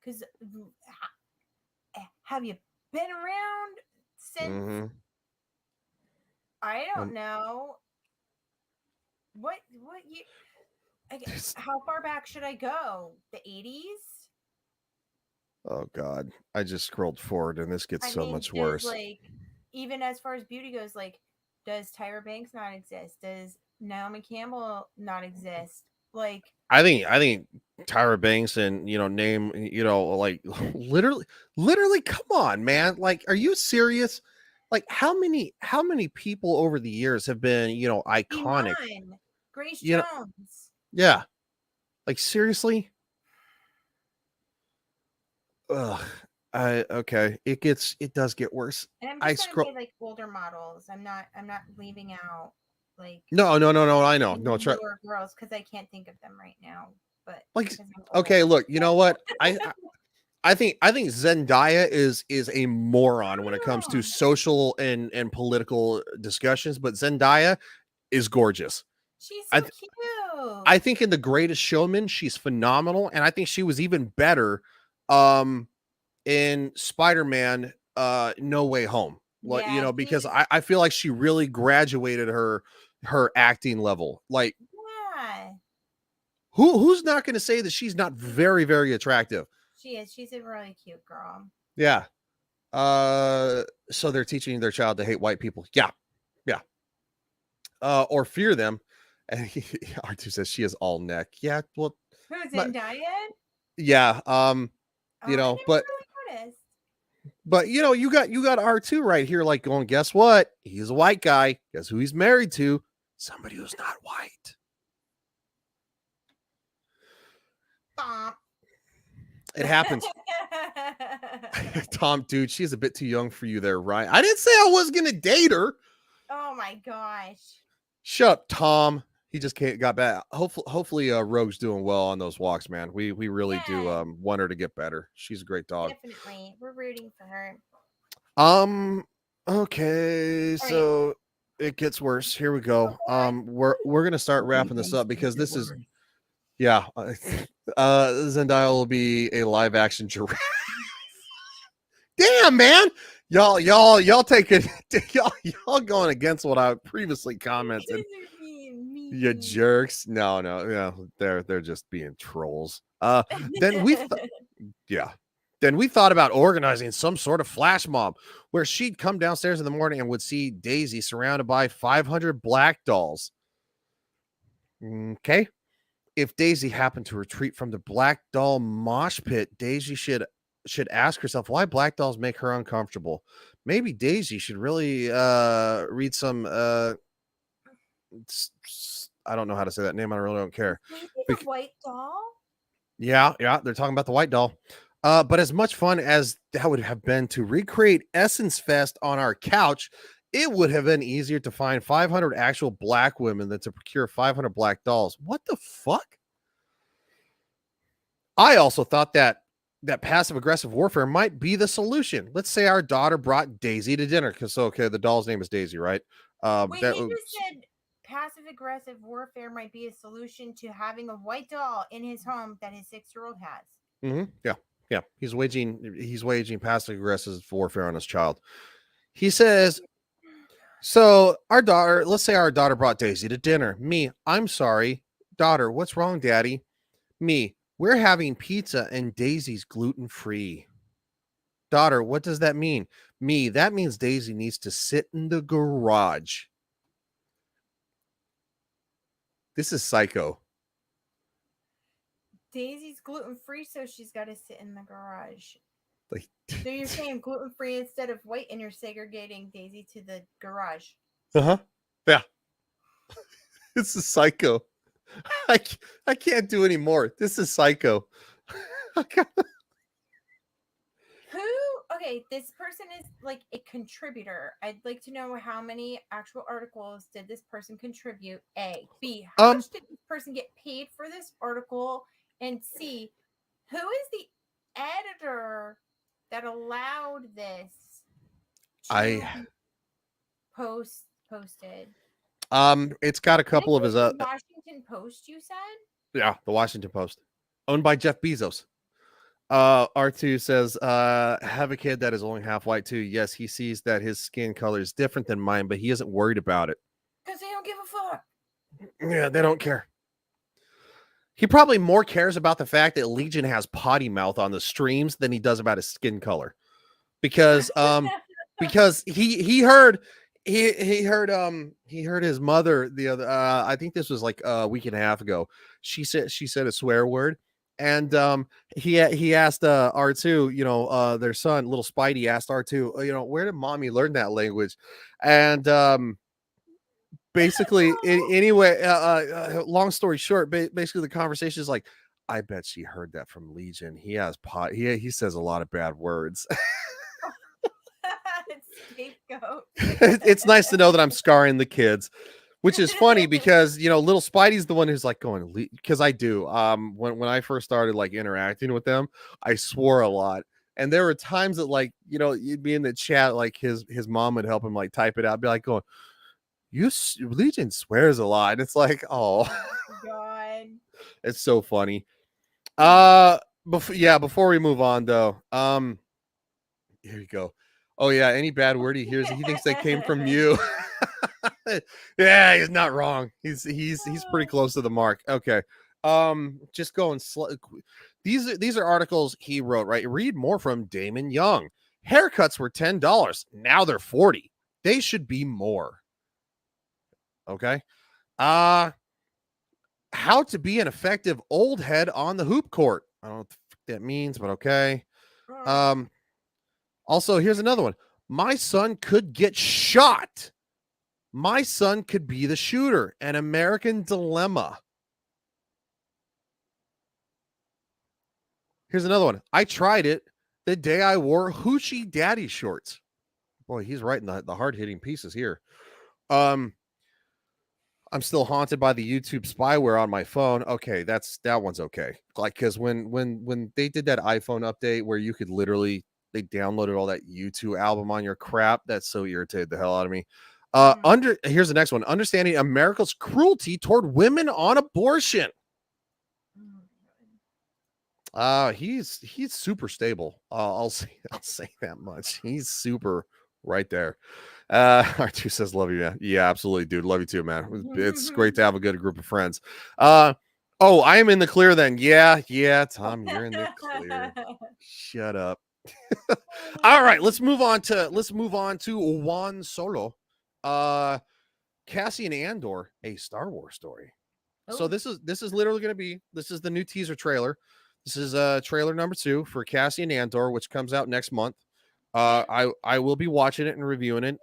because have you been around since I don't know what you how far back should I go? The 80s? Oh God, I just scrolled forward and this gets so much worse. Like, even as far as beauty goes, like, does Tyra Banks not exist? Does Naomi Campbell not exist? Like, I think Tyra Banks and name like literally come on, man. Like, are you serious? Like, how many people over the years have been iconic? Iman, Grace You know, Jones. yeah. Like, seriously? Ugh. Okay. It does get worse. And I'm I just gonna scroll. say, like, older models. I'm not leaving out like No. I know. No, try. newer girls because I can't think of them right now. But Like, because I'm okay, old. look, you know what? I think Zendaya is a moron when it comes to Oh, social and political discussions, but Zendaya is gorgeous. she's I so cute. I think in The Greatest Showman she's phenomenal, and I think she was even better in Spider-Man No Way Home. Like, Yeah, because I feel like she really graduated her acting level. Like, yeah, who's not going to say that she's not very, very attractive? she is. She's a really cute girl. Yeah. So they're teaching their child to hate white people. Yeah. Or fear them. And R2 says she is all neck. Yeah. Well, Who's Zendaya? yeah. But really noticed. you got R2 right here, like, going, guess what? He's a white guy. Guess who he's married to? Somebody who's not white. It happens. Tom, dude, she's a bit too young for you there, Ryan. I didn't say I was gonna date her. Oh my gosh. Shut up, Tom. He just got back. Hopefully, Rogue's doing well on those walks, man. We really do want her to get better. She's a great dog. Definitely, we're rooting for her. Okay, so it gets worse. Here we go. We're gonna start wrapping this up because this is, yeah. Zendaya will be a live action giraffe. Damn, man. Y'all taking y'all going against what I previously commented. You jerks. No, they're just being trolls. Then Then we thought about organizing some sort of flash mob where she'd come downstairs in the morning and would see Daisy surrounded by 500 black dolls. Okay. If Daisy happened to retreat from the black doll mosh pit, Daisy should ask herself why black dolls make her uncomfortable. Maybe Daisy should really read some I don't know how to say that name. I really don't care. Maybe the white doll? Yeah, they're talking about the white doll. But as much fun as that would have been to recreate Essence Fest on our couch, it would have been easier to find 500 actual black women than to procure 500 black dolls. What the fuck? I also thought that passive aggressive warfare might be the solution. Let's say our daughter brought Daisy to dinner because the doll's name is Daisy, right? Wait, you just said passive aggressive warfare might be a solution to having a white doll in his home that his 6-year-old has. Yeah. He's waging passive aggressive warfare on his child. He says, so let's say our daughter brought Daisy to dinner. Me, I'm sorry. Daughter, what's wrong, Daddy? Me, we're having pizza and Daisy's gluten-free. Daughter, what does that mean? Me, that means Daisy needs to sit in the garage. This is psycho. Daisy's gluten-free, so she's got to sit in the garage. So you're saying gluten-free instead of white, and you're segregating Daisy to the garage. Yeah. This is psycho. I can't do any more. This is psycho. Okay, this person is like a contributor. I'd like to know how many actual articles did this person contribute? A. B. How much did this person get paid for this article? And C. Who is the editor that allowed this to posted? It's got a couple of his Washington Post, you said? Yeah, the Washington Post. Owned by Jeff Bezos. R2 says, have a kid that is only half white too. Yes, he sees that his skin color is different than mine, but he isn't worried about it. Because they don't give a fuck. Yeah, they don't care. He probably more cares about the fact that Legion has potty mouth on the streams than he does about his skin color. Because he heard his mother the other I think this was like a week and a half ago. She said a swear word. And he asked R2, their son, little Spidey, asked R2, where did mommy learn that language? And basically, anyway, long story short, basically the conversation is like, I bet she heard that from Legion. He has he says a lot of bad words. It's nice to know that I'm scarring the kids. Which is funny because, little Spidey's the one who's like going, because I do. When I first started like interacting with them, I swore a lot. And there were times that you'd be in the chat, like his mom would help him like type it out, be like going, Legion swears a lot. And it's like, oh God. It's so funny. Before we move on though, here you go. Oh yeah, any bad word he hears, he thinks they came from you. Yeah, he's not wrong. He's pretty close to the mark. Okay. Just going these are articles he wrote, right? Read more from Damon Young. Haircuts were $10. Now they're $40. They should be more. Okay. How to be an effective old head on the hoop court. I don't know what the fuck that means, but okay. Also, here's another one. My son could get shot. My son could be the shooter. An American dilemma. Here's another one. I tried it the day I wore Hoochie Daddy shorts. Boy, he's writing the hard-hitting pieces here. I'm still haunted by the YouTube spyware on my phone. Okay, that one's okay. Like, because when they did that iPhone update where you could literally, they downloaded all that YouTube album on your crap, that so irritated the hell out of me. Here's the next one. Understanding America's cruelty toward women on abortion. He's super stable. I'll say that much. He's super right there. R2 says, love you, man. Yeah, absolutely, dude. Love you too, man. It's great to have a good group of friends. Oh, I am in the clear then. Yeah, Tom, you're in the clear. Shut up. All right, let's move on to Juan Solo. Cassian Andor, a Star Wars story. So Oh, this is literally going to be, this is the new teaser trailer. This is trailer number 2 for Cassian Andor, which comes out next month. I will be watching it and reviewing it.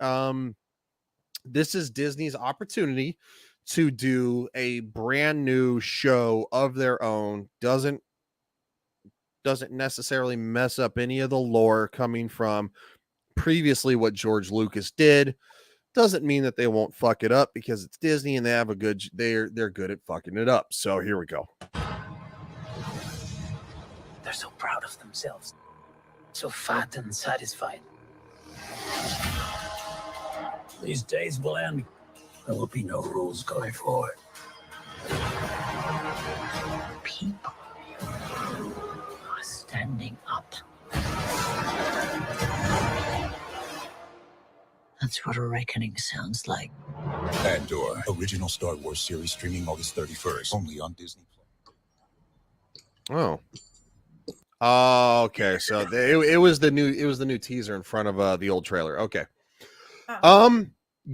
This is Disney's opportunity to do a brand new show of their own. Doesn't necessarily mess up any of the lore coming from previously what George Lucas did. Doesn't mean that they won't fuck it up, because it's Disney and they have a good, they're good at fucking it up. So here we go. They're so proud of themselves, so fat and satisfied. These days will end. There will be no rules going forward. People are standing up. That's what a reckoning sounds like. Andor, original Star Wars series, streaming August 31st, only on Disney+. Oh. Okay. So it was the new teaser in front of the old trailer. Okay.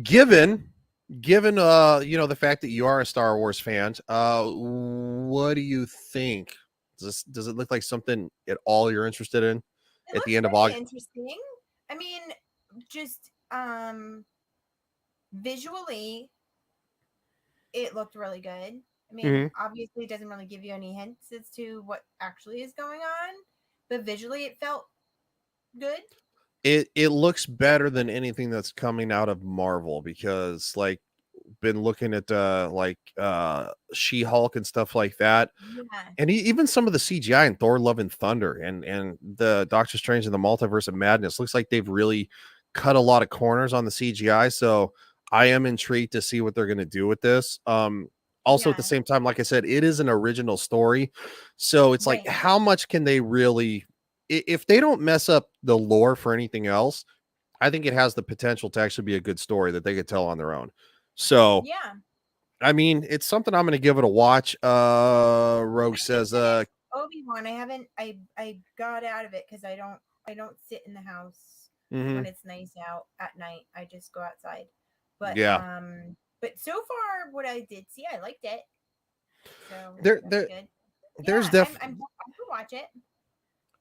Given the fact that you are a Star Wars fan, what do you think? Does it look like something at all you're interested in at the end of August? interesting. I mean, just visually, it looked really good. I mean, obviously, it doesn't really give you any hints as to what actually is going on, but visually, it felt good. It looks better than anything that's coming out of Marvel, because like been looking at She-Hulk and stuff like that. Yeah. And even some of the CGI in Thor Love and Thunder and the Doctor Strange and the Multiverse of Madness looks like they've really cut a lot of corners on the CGI. So I am intrigued to see what they're going to do with this. Also, at the same time, like I said, it is an original story. So it's like, how much can they really, if they don't mess up the lore for anything else, I think it has the potential to actually be a good story that they could tell on their own. So yeah, I mean, it's something I'm going to give it a watch. Rogue says, Obi-Wan. I got out of it because I don't sit in the house when it's nice out at night. I just go outside. But but so far what I did see, I liked it. So there's good. I can watch it.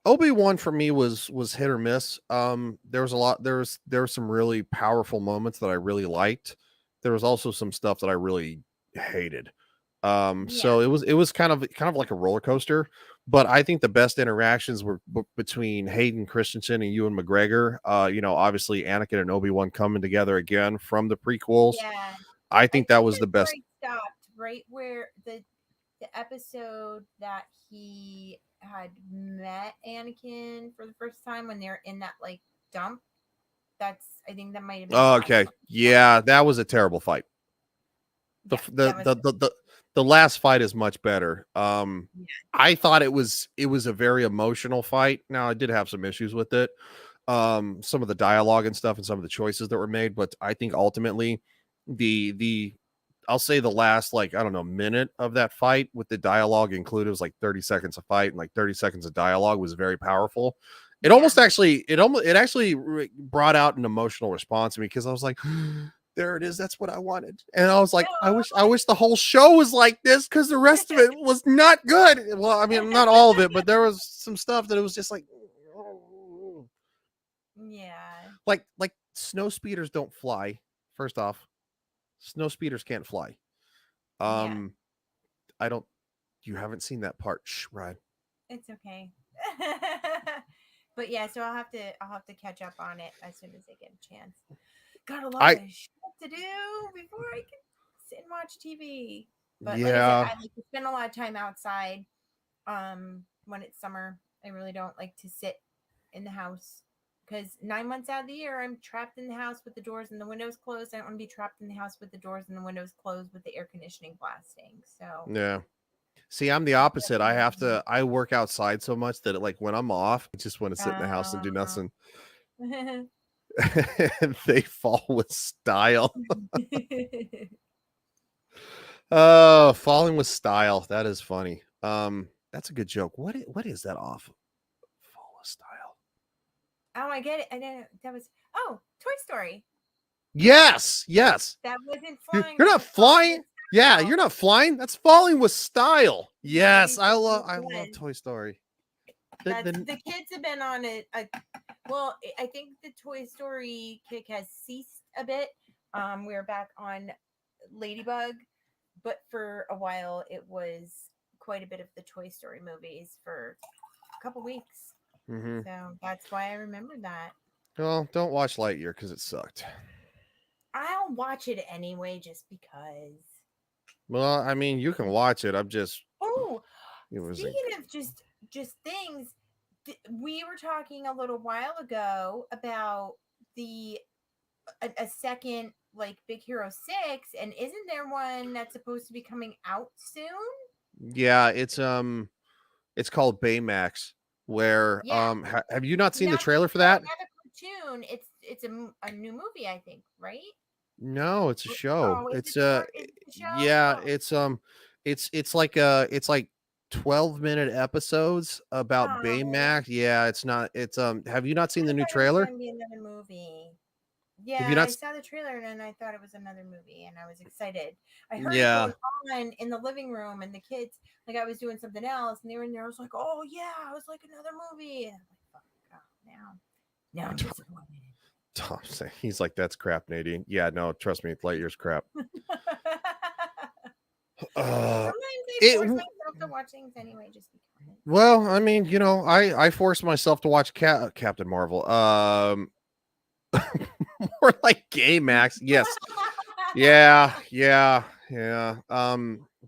Obi-Wan for me was hit or miss. There were some really powerful moments that I really liked. There was also some stuff that I really hated. So it was kind of like a roller coaster, but I think the best interactions were between Hayden Christensen and Ewan McGregor. Obviously Anakin and Obi-Wan coming together again from the prequels. Yeah. I think that was the best. Stopped right where the episode that he had met Anakin for the first time, when they're in that like dump. I think that might have been. Okay. Yeah, that was a terrible fight. The last fight is much better. I thought it was a very emotional fight. Now I did have some issues with it. Some of the dialogue and stuff and some of the choices that were made, but I think ultimately I'll say the last, like, I don't know, minute of that fight with the dialogue included was like 30 seconds of fight and like 30 seconds of dialogue was very powerful. It actually brought out an emotional response to me, because I was like, there it is. That's what I wanted. And I was like, I wish the whole show was like this, because the rest of it was not good. Well, I mean, not all of it, but there was some stuff that it was just like, like snow speeders don't fly. First off, snow speeders can't fly. You haven't seen that part. Shh, Ryan. It's okay. But yeah, so I'll have to catch up on it as soon as I get a chance. Got a lot of shit to do before I can sit and watch TV. But like I said, I like to spend a lot of time outside. When it's summer, I really don't like to sit in the house, because 9 months out of the year I'm trapped in the house with the doors and the windows closed. I don't want to be trapped in the house with the doors and the windows closed with the air conditioning blasting. So yeah. See, I'm the opposite. I work outside so much that like when I'm off, I just want to sit in the house and do nothing. They fall with style. Oh, falling with style. That is funny. That's a good joke. What is that off? Fall with style. Oh, I get it. I know that was. Oh, Toy Story. Yes, yes. That wasn't You're, flying. you're That not was falling flying. with Yeah, style. you're not flying. That's falling with style. Yes, Maybe I for love this I love one. Toy Story. That's the kids have been on a well, I think the Toy Story kick has ceased a bit. We're back on Ladybug, but for a while it was quite a bit of the Toy Story movies for a couple weeks. Mhm. So that's why I remember that. Well, don't watch Lightyear because it sucked. I'll watch it anyway just because. Well, I mean, you can watch it. I'm just Oh, it was a, speaking of just things, we were talking a little while ago about the a second like Big Hero 6, and isn't there one that's supposed to be coming out soon? yeah. It's called Baymax. Where Yeah, have you not seen the not trailer for no, that? not a cartoon. It's a new movie, I think, right? No, it's a show. Oh, is it It's is it the show? yeah, Oh, it's like 12-minute episodes about oh, Baymax. Yeah, it's not it's have you not I seen the new thought it was trailer? going to be another movie. Have you Yeah, not I s- saw the trailer and I thought it was another movie and I was excited. I heard it Yeah. going on in the living room and the kids, like I was doing something else and they were in there. I was like, oh yeah, it was like another movie. And I'm like, fuck, oh, now I'm disappointed. Tom saying he's like, that's crap, Nadine. Yeah, no, trust me, Lightyear's crap. Uh Sometimes I it force myself to watch things anyway, just because. well, I mean, I forced myself to watch Captain Marvel. More like Gay Max. Yes. Yeah, yeah, yeah.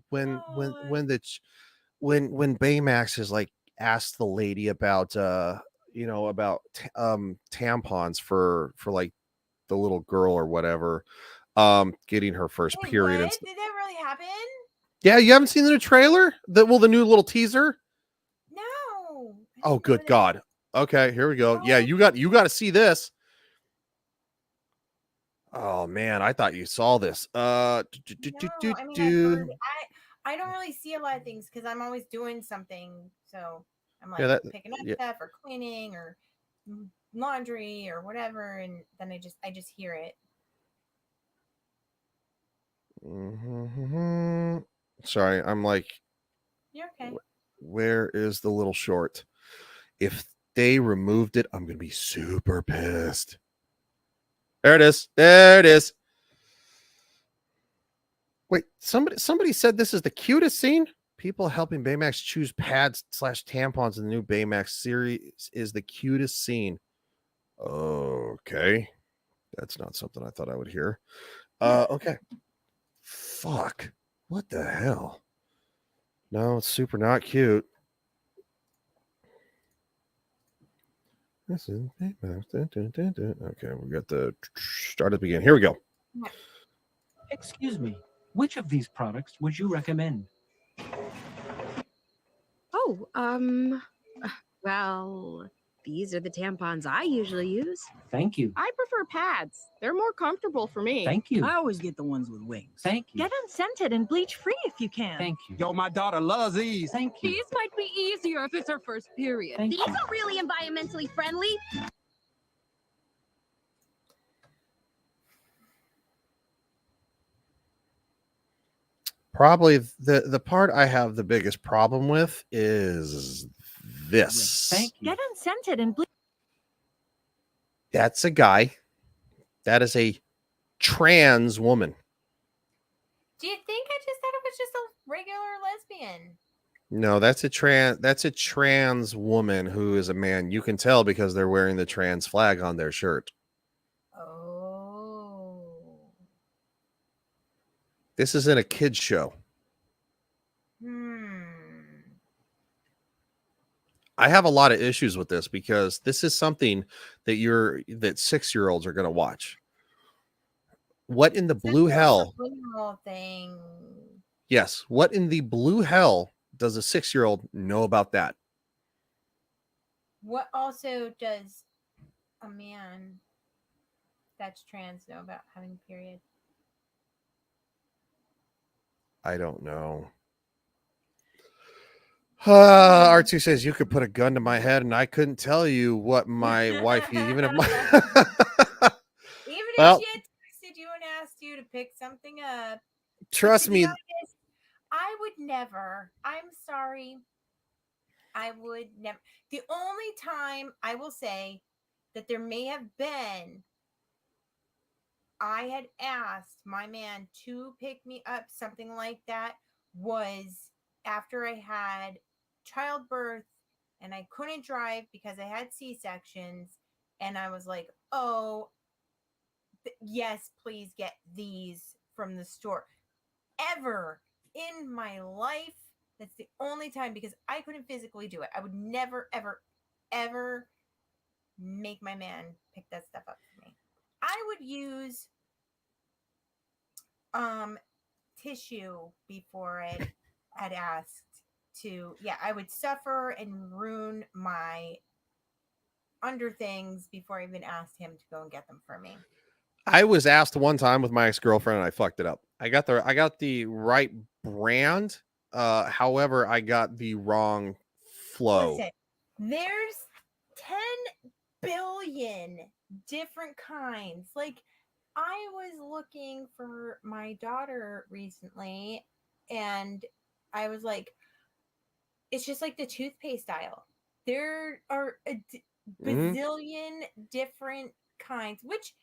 When the when Baymax is like asked the lady about about tampons for like the little girl or whatever getting her first Wait, period and what? Did that really happen? yeah, you haven't seen the new trailer? The new little teaser? No, I Oh, didn't know good that. God. Okay, here we go. Yeah, Oh, you got to see this. Oh man, I thought you saw this. no, I mean I've heard. I don't really see a lot of things because I'm always doing something. So I'm Yeah, like that picking up yeah. stuff or cleaning or laundry or whatever, and then I just hear it. Mhm. Sorry, I'm like, You're okay. where is the little short? If they removed it, I'm gonna be super pissed. There it is. There it is. Wait, somebody said this is the cutest scene. People helping Baymax choose pads slash tampons in the new Baymax series is the cutest scene. Okay, that's not something I thought I would hear. Okay. Fuck. What the hell? No, it's super not cute. This is Baymax. Okay, we got the start at the beginning. Here we go. Excuse me, which of these products would you recommend? Oh, well, these are the tampons I usually use. Thank you. I prefer pads. They're more comfortable for me. Thank you. I always get the ones with wings. Thank you. Get unscented and bleach free if you can. Thank you. Yo, my daughter loves these. Thank you. These might be easier if it's her first period. Thank These you. are really environmentally friendly. Probably the part I have the biggest problem with is this. Thank you. Get unscented and bleach. That's a guy. That is a trans woman. Do you think I just thought it was just a regular lesbian? No, that's a trans woman who is a man. You can tell because they're wearing the trans flag on their shirt. Oh. This isn't a kid's show. I have a lot of issues with this because this is something that 6-year-olds are going to watch. What in the blue hell? Thing. Yes. What in the blue hell does a 6-year-old know about that? What also does a man that's trans know about having a period? I don't know. R2 says you could put a gun to my head and I couldn't tell you what my wife, even if my Even Well- if she had texted you and asked you to pick something up. But trust to be me, honest, I would never. I'm sorry. I would never. The only time I will say that there may have been, I had asked my man to pick me up, something like that, was after I had childbirth and I couldn't drive because I had C-sections. And I was like, oh, yes, please get these from the store. Ever in my life, that's the only time, because I couldn't physically do it. I would never, ever, ever make my man pick that stuff up for me. I would use tissue before I had asked to. Yeah, I would suffer and ruin my under things before I even asked him to go and get them for me. I was asked one time with my ex-girlfriend and I fucked it up. I got the right brand. However, I got the wrong flow. Listen, there's 10 billion different kinds. Like, I was looking for my daughter recently and I was like, it's just like the toothpaste aisle. There are a Mhm. bazillion different kinds, which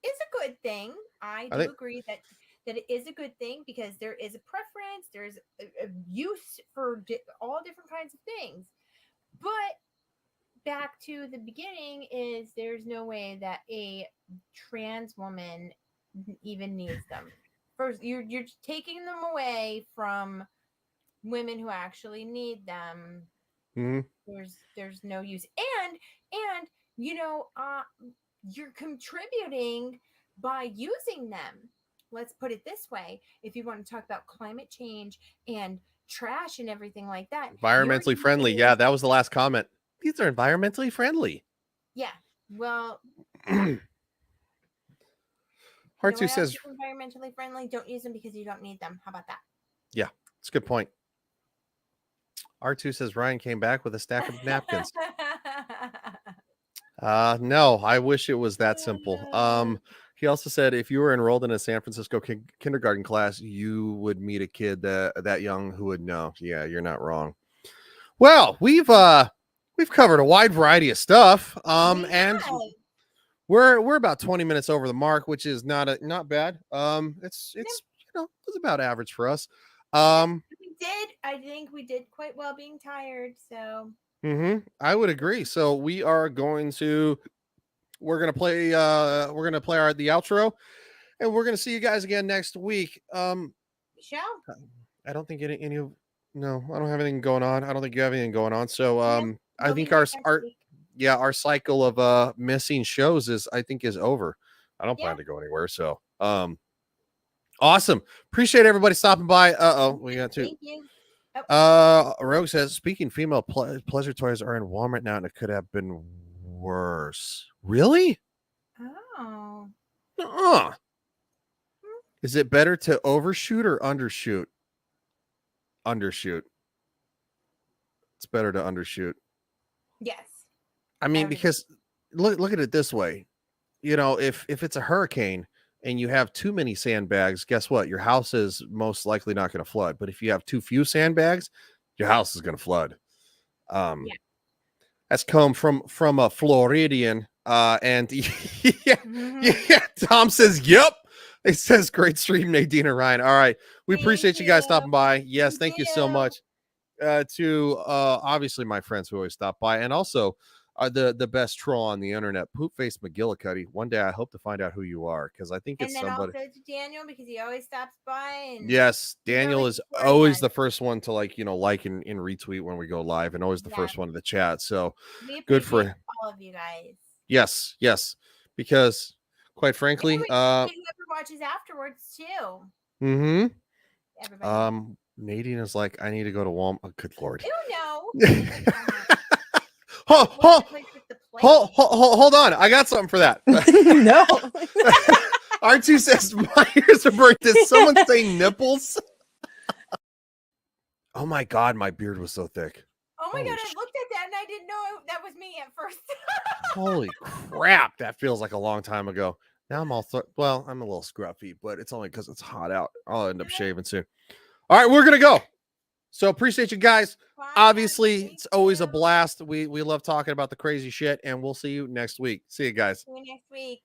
is a good thing. I do think- agree that it is a good thing because there is a preference, there's a use for all different kinds of things. But back to the beginning is there's no way that a trans woman even needs them. First, you're taking them away from women who actually need them. Mhm. There's no use, and you know, you're contributing by using them. Let's put it this way: if you want to talk about climate change and trash and everything like that, you're Environmentally friendly. using- Yeah, that was the last comment. These are environmentally friendly. yeah. Well, Heart2 you know what says, else is environmentally friendly. Don't use them because you don't need them. How about that? it's a good point. R2 says Ryan came back with a stack of napkins. No, I wish it was that simple. He also said if you were enrolled in a San Francisco kindergarten class, you would meet a kid that young who would know. Yeah, you're not wrong. Well, we've covered a wide variety of stuff. And Yeah. we're about 20 minutes over the mark, which is not bad. It's it's about average for us. We did. I think we did quite well being tired. So I would agree. So we're gonna play the outro, and we're gonna see you guys again next week. Michelle, I don't think no, I don't have anything going on. I don't think you have anything going on. So I we'll be think back our next week. our cycle of missing shows is over. I don't plan Yeah. to go anywhere. So awesome. Appreciate everybody stopping by. We got to Thank you. Rogue says speaking female pleasure toys are in Walmart now and it could have been worse. Really? Oh, Is it better to overshoot or undershoot? Undershoot. It's better to undershoot. yes. I mean, Undershoot. because look at it this way. You know, if it's a hurricane and you have too many sandbags, guess what? Your house is most likely not going to flood. But if you have too few sandbags, your house is going to flood. That's come from a Floridian. And yeah, Tom says, yep. It says great stream, Nadine and Ryan. All right. We Thank appreciate you guys you. stopping by. Yes, thank Thank you so you. much. To obviously my friends who always stop by, and also the best troll on the internet, Poopface McGillicuddy. One day I hope to find out who you are, because I think And it's then somebody. also to Daniel, because he always stops by. And Yes, Daniel really is support always us. the first one to like and retweet when we go live, and always the first Yeah. one to the chat. So we good for appreciate all of you guys. yes, because quite frankly, And we appreciate whoever watches afterwards too. mm-hmm. Everybody. Nadine is like, I need to go to Walmart. Oh, good lord. You know. Hold on. I got something for that. No. R2 says, my ears are burnt. Did someone say nipples? Oh my God, my beard was so thick. Oh my Holy god, I sh- looked at that and I didn't know that was me at first. Holy crap. That feels like a long time ago. Now I'm all, well, I'm a little scruffy, but it's only because it's hot out. I'll end up shaving soon. All right, we're going to go. So appreciate you guys. Bye, Obviously, thank it's always a you. blast. We love talking about the crazy shit, and we'll see you next week. See you guys. See you next week.